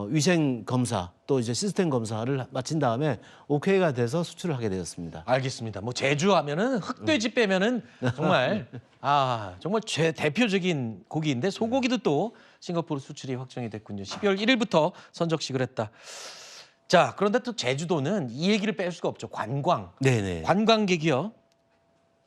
위생 검사 또 이제 시스템 검사를 마친 다음에 오케이가 돼서 수출을 하게 되었습니다. 알겠습니다. 뭐 제주 하면은 흑돼지 빼면은 정말 정말 대표적인 고기인데 소고기도 또 싱가포르 수출이 확정이 됐군요. 12월 1일부터 선적식을 했다. 자, 그런데 또 제주도는 이 얘기를 뺄 수가 없죠. 관광. 네네. 관광객이요.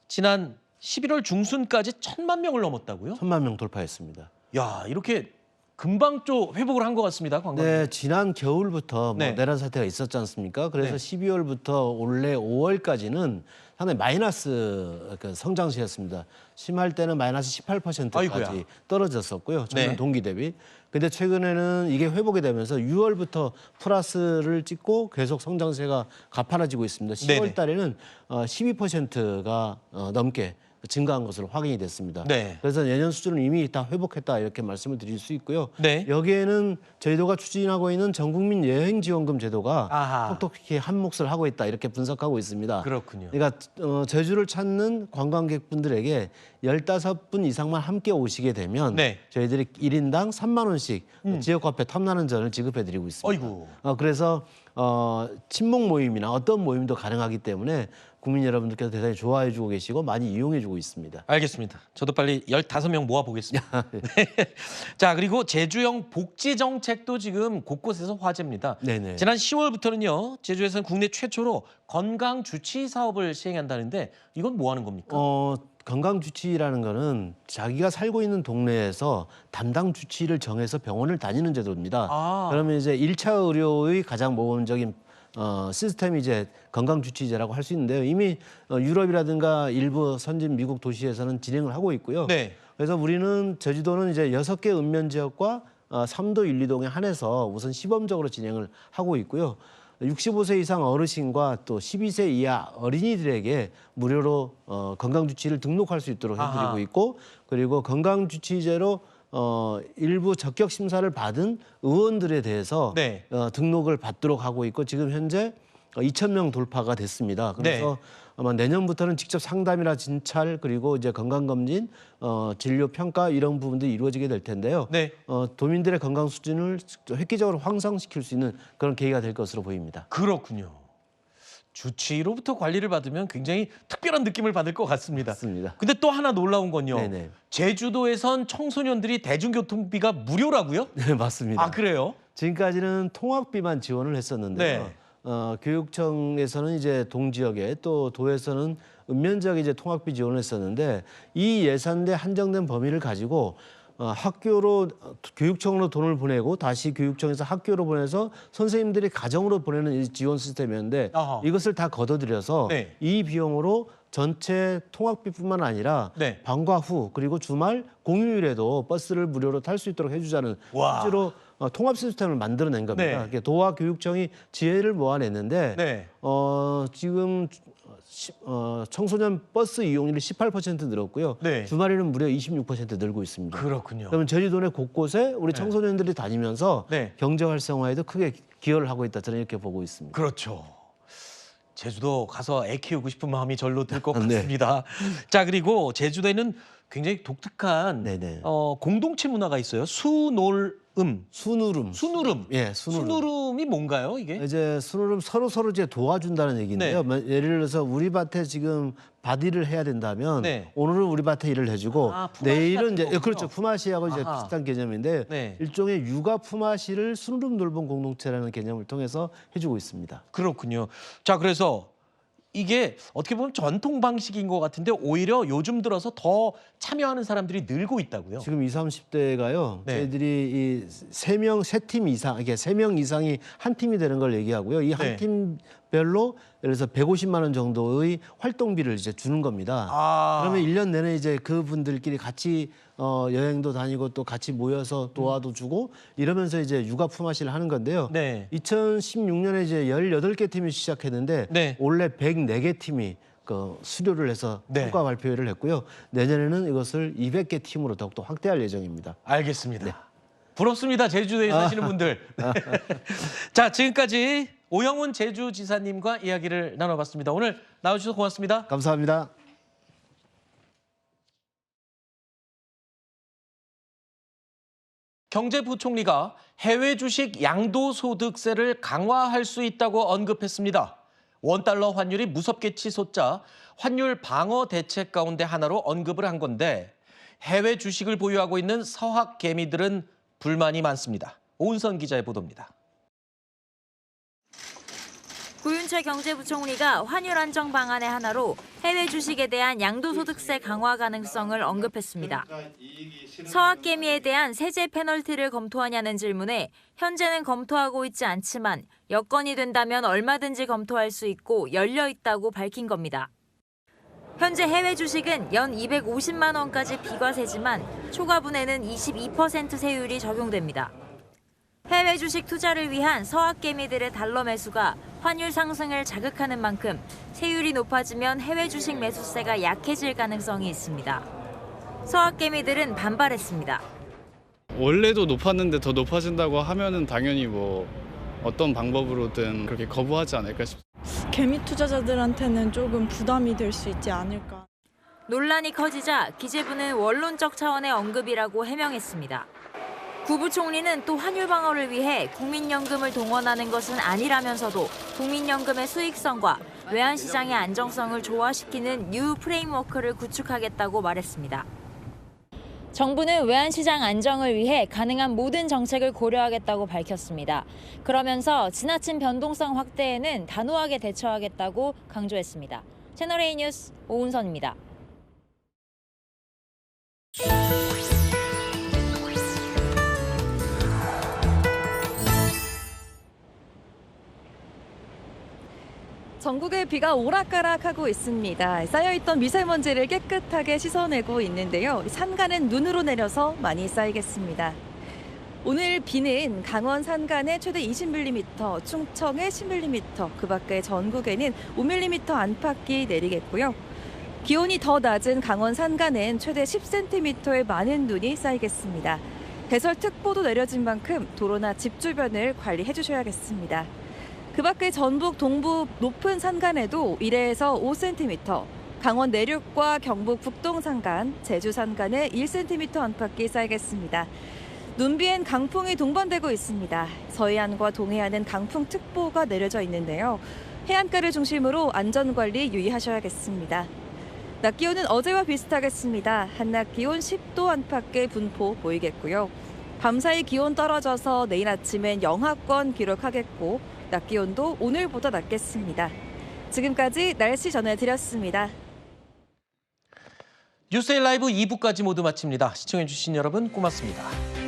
지난 11월 중순까지 1,000만 명을 넘었다고요? 1,000만 명 돌파했습니다. 야, 이렇게 금방 좀 회복을 한 것 같습니다. 관광. 네, 지난 겨울부터 네. 내란 사태가 있었지 않습니까? 그래서 네. 12월부터 올해 5월까지는 상당히 마이너스 성장세였습니다. 심할 때는 마이너스 18%까지 아이고야. 떨어졌었고요. 작년 네. 동기 대비. 근데 최근에는 이게 회복이 되면서 6월부터 플러스를 찍고 계속 성장세가 가파라지고 있습니다. 10월 달에는 12%가 넘게 증가한 것으로 확인이 됐습니다. 네. 그래서 내년 수준은 이미 다 회복했다 이렇게 말씀을 드릴 수 있고요. 네. 여기에는 저희도가 추진하고 있는 전국민 여행지원금 제도가 아하. 톡톡히 한 몫을 하고 있다 이렇게 분석하고 있습니다. 그렇군요. 그러니까 제주를 찾는 관광객분들에게 15분 이상만 함께 오시게 되면 네. 저희들이 1인당 3만 원씩 지역화폐 탐나는 전을 지급해드리고 있습니다. 어이구. 그래서 친목 모임이나 어떤 모임도 가능하기 때문에 국민 여러분들께서 대단히 좋아해주고 계시고 많이 이용해주고 있습니다. 알겠습니다. 저도 빨리 15명 모아보겠습니다. 자, 그리고 제주형 복지 정책도 지금 곳곳에서 화제입니다. 네네. 지난 10월부터는요. 제주에서는 국내 최초로 건강 주치 사업을 시행한다는데 이건 뭐 하는 겁니까? 건강 주치라는 거는 자기가 살고 있는 동네에서 담당 주치를 정해서 병원을 다니는 제도입니다. 그러면 이제 1차 의료의 가장 모범적인 시스템이 이제 건강주치제라고 할 수 있는데요. 이미 유럽이라든가 일부 선진 미국 도시에서는 진행을 하고 있고요. 네. 그래서 우리는 제주도는 이제 6개 읍면지역과 3도 1, 2동에 한해서 우선 시범적으로 진행을 하고 있고요. 65세 이상 어르신과 또 12세 이하 어린이들에게 무료로 건강주치를 등록할 수 있도록 해드리고 있고 그리고 건강주치제로 일부 적격 심사를 받은 의원들에 대해서 네. 등록을 받도록 하고 있고 지금 현재 2,000명 돌파가 됐습니다. 그래서 아마 내년부터는 직접 상담이나 진찰 그리고 이제 건강검진, 진료 평가 이런 부분들이 이루어지게 될 텐데요. 네. 도민들의 건강 수준을 획기적으로 향상시킬 수 있는 그런 계기가 될 것으로 보입니다. 그렇군요. 주치로부터 관리를 받으면 굉장히 특별한 느낌을 받을 것 같습니다. 맞습니다. 근데 또 하나 놀라운 건요. 네네. 제주도에선 청소년들이 대중교통비가 무료라고요? 네, 맞습니다. 아, 그래요? 지금까지는 통학비만 지원을 했었는데요. 네. 교육청에서는 이제 동지역에 또 도에서는 읍면지역에 이제 통학비 지원을 했었는데 이 예산대 한정된 범위를 가지고 학교로 교육청으로 돈을 보내고 다시 교육청에서 학교로 보내서 선생님들이 가정으로 보내는 이 지원 시스템이었는데 이것을 다 걷어들여서 네. 이 비용으로 전체 통학비뿐만 아니라 네. 방과 후 그리고 주말 공휴일에도 버스를 무료로 탈 수 있도록 해주자는 와. 실제로 통합 시스템을 만들어낸 겁니다. 네. 도와 교육청이 지혜를 모아냈는데 네. 지금 청소년 버스 이용률이 18% 늘었고요. 네. 주말에는 무려 26% 늘고 있습니다. 그렇군요. 그러면 제주도 내 곳곳에 우리 청소년들이 다니면서 네. 경제 활성화에도 크게 기여를 하고 있다. 저는 이렇게 보고 있습니다. 그렇죠. 제주도 가서 애 키우고 싶은 마음이 절로 들 것 네. 같습니다. 자, 그리고 제주도에는 굉장히 독특한 네네. 공동체 문화가 있어요. 수놀음. 수누름. 수누름. 예, 수누름. 수누름이 뭔가요, 이게? 이제 수누름 서로 이제 도와준다는 얘기인데요. 예를 들어서 우리 밭에 지금 밭일을 해야 된다면 네. 오늘은 우리 밭에 일을 해주고 품앗이 내일은 이제 같은 거군요. 그렇죠. 품앗이하고 이제 아하. 비슷한 개념인데 네. 일종의 육아 품앗이를 수누름 돌봄 공동체라는 개념을 통해서 해주고 있습니다. 그렇군요. 자, 그래서 이게 어떻게 보면 전통 방식인 것 같은데 오히려 요즘 들어서 더 참여하는 사람들이 늘고 있다고요. 지금 20, 30대가요. 네. 저희들이 이 3팀 이상, 이게 3명 이상이 한 팀이 되는 걸 얘기하고요. 이 한 네. 팀 별로 예를 들어서 150만 원 정도의 활동비를 이제 주는 겁니다. 그러면 1년 내내 이제 그분들끼리 같이 여행도 다니고 또 같이 모여서 도와도 주고 이러면서 이제 육아 품앗이를 하는 건데요. 2016년에 이제 18개 팀이 시작했는데 원래 104개 팀이 그 수료를 해서 성과 발표를 했고요. 내년에는 이것을 200개 팀으로 더욱더 확대할 예정입니다. 알겠습니다. 부럽습니다. 제주도에 사시는 분들. 자, 지금까지 오영훈 제주지사님과 이야기를 나눠봤습니다. 오늘 나와주셔서 고맙습니다. 감사합니다. 경제부총리가 해외 주식 양도소득세를 강화할 수 있다고 언급했습니다. 원달러 환율이 무섭게 치솟자 환율 방어 대책 가운데 하나로 언급을 한 건데 해외 주식을 보유하고 있는 서학 개미들은 불만이 많습니다. 오은선 기자의 보도입니다. 고윤철 경제부총리가 환율 안정 방안의 하나로 해외 주식에 대한 양도소득세 강화 가능성을 언급했습니다. 서학개미에 대한 세제 페널티를 검토하냐는 질문에 현재는 검토하고 있지 않지만 여건이 된다면 얼마든지 검토할 수 있고 열려 있다고 밝힌 겁니다. 현재 해외 주식은 연 250만 원까지 비과세지만 초과분에는 22% 세율이 적용됩니다. 해외 주식 투자를 위한 서학개미들의 달러 매수가 환율 상승을 자극하는 만큼 세율이 높아지면 해외 주식 매수세가 약해질 가능성이 있습니다. 서학개미들은 반발했습니다. 원래도 높았는데 더 높아진다고 하면은 당연히 뭐 어떤 방법으로든 그렇게 거부하지 않을까 싶습니다. 개미 투자자들한테는 조금 부담이 될 수 있지 않을까. 논란이 커지자 기재부는 원론적 차원의 언급이라고 해명했습니다. 구 부총리는 또 환율 방어를 위해 국민연금을 동원하는 것은 아니라면서도 국민연금의 수익성과 외환시장의 안정성을 조화시키는 뉴 프레임워크를 구축하겠다고 말했습니다. 정부는 외환시장 안정을 위해 가능한 모든 정책을 고려하겠다고 밝혔습니다. 그러면서 지나친 변동성 확대에는 단호하게 대처하겠다고 강조했습니다. 채널A 뉴스 오은선입니다. 전국에 비가 오락가락하고 있습니다. 쌓여있던 미세먼지를 깨끗하게 씻어내고 있는데요. 산간은 눈으로 내려서 많이 쌓이겠습니다. 오늘 비는 강원 산간에 최대 20mm, 충청에 10mm, 그 밖에 전국에는 5mm 안팎이 내리겠고요. 기온이 더 낮은 강원 산간엔 최대 10cm의 많은 눈이 쌓이겠습니다. 대설특보도 내려진 만큼 도로나 집 주변을 관리해 주셔야겠습니다. 그 밖에 전북 동부 높은 산간에도 1에서 5cm, 강원 내륙과 경북 북동 산간, 제주 산간에 1cm 안팎이 쌓이겠습니다. 눈비엔 강풍이 동반되고 있습니다. 서해안과 동해안은 강풍특보가 내려져 있는데요. 해안가를 중심으로 안전관리 유의하셔야겠습니다. 낮 기온은 어제와 비슷하겠습니다. 한낮 기온 10도 안팎의 분포 보이겠고요. 밤사이 기온 떨어져서 내일 아침엔 영하권 기록하겠고 낮 기온도 오늘보다 낮겠습니다. 지금까지 날씨 전해드렸습니다. 뉴스의 라이브 2부까지 모두 마칩니다. 시청해주신 여러분 고맙습니다.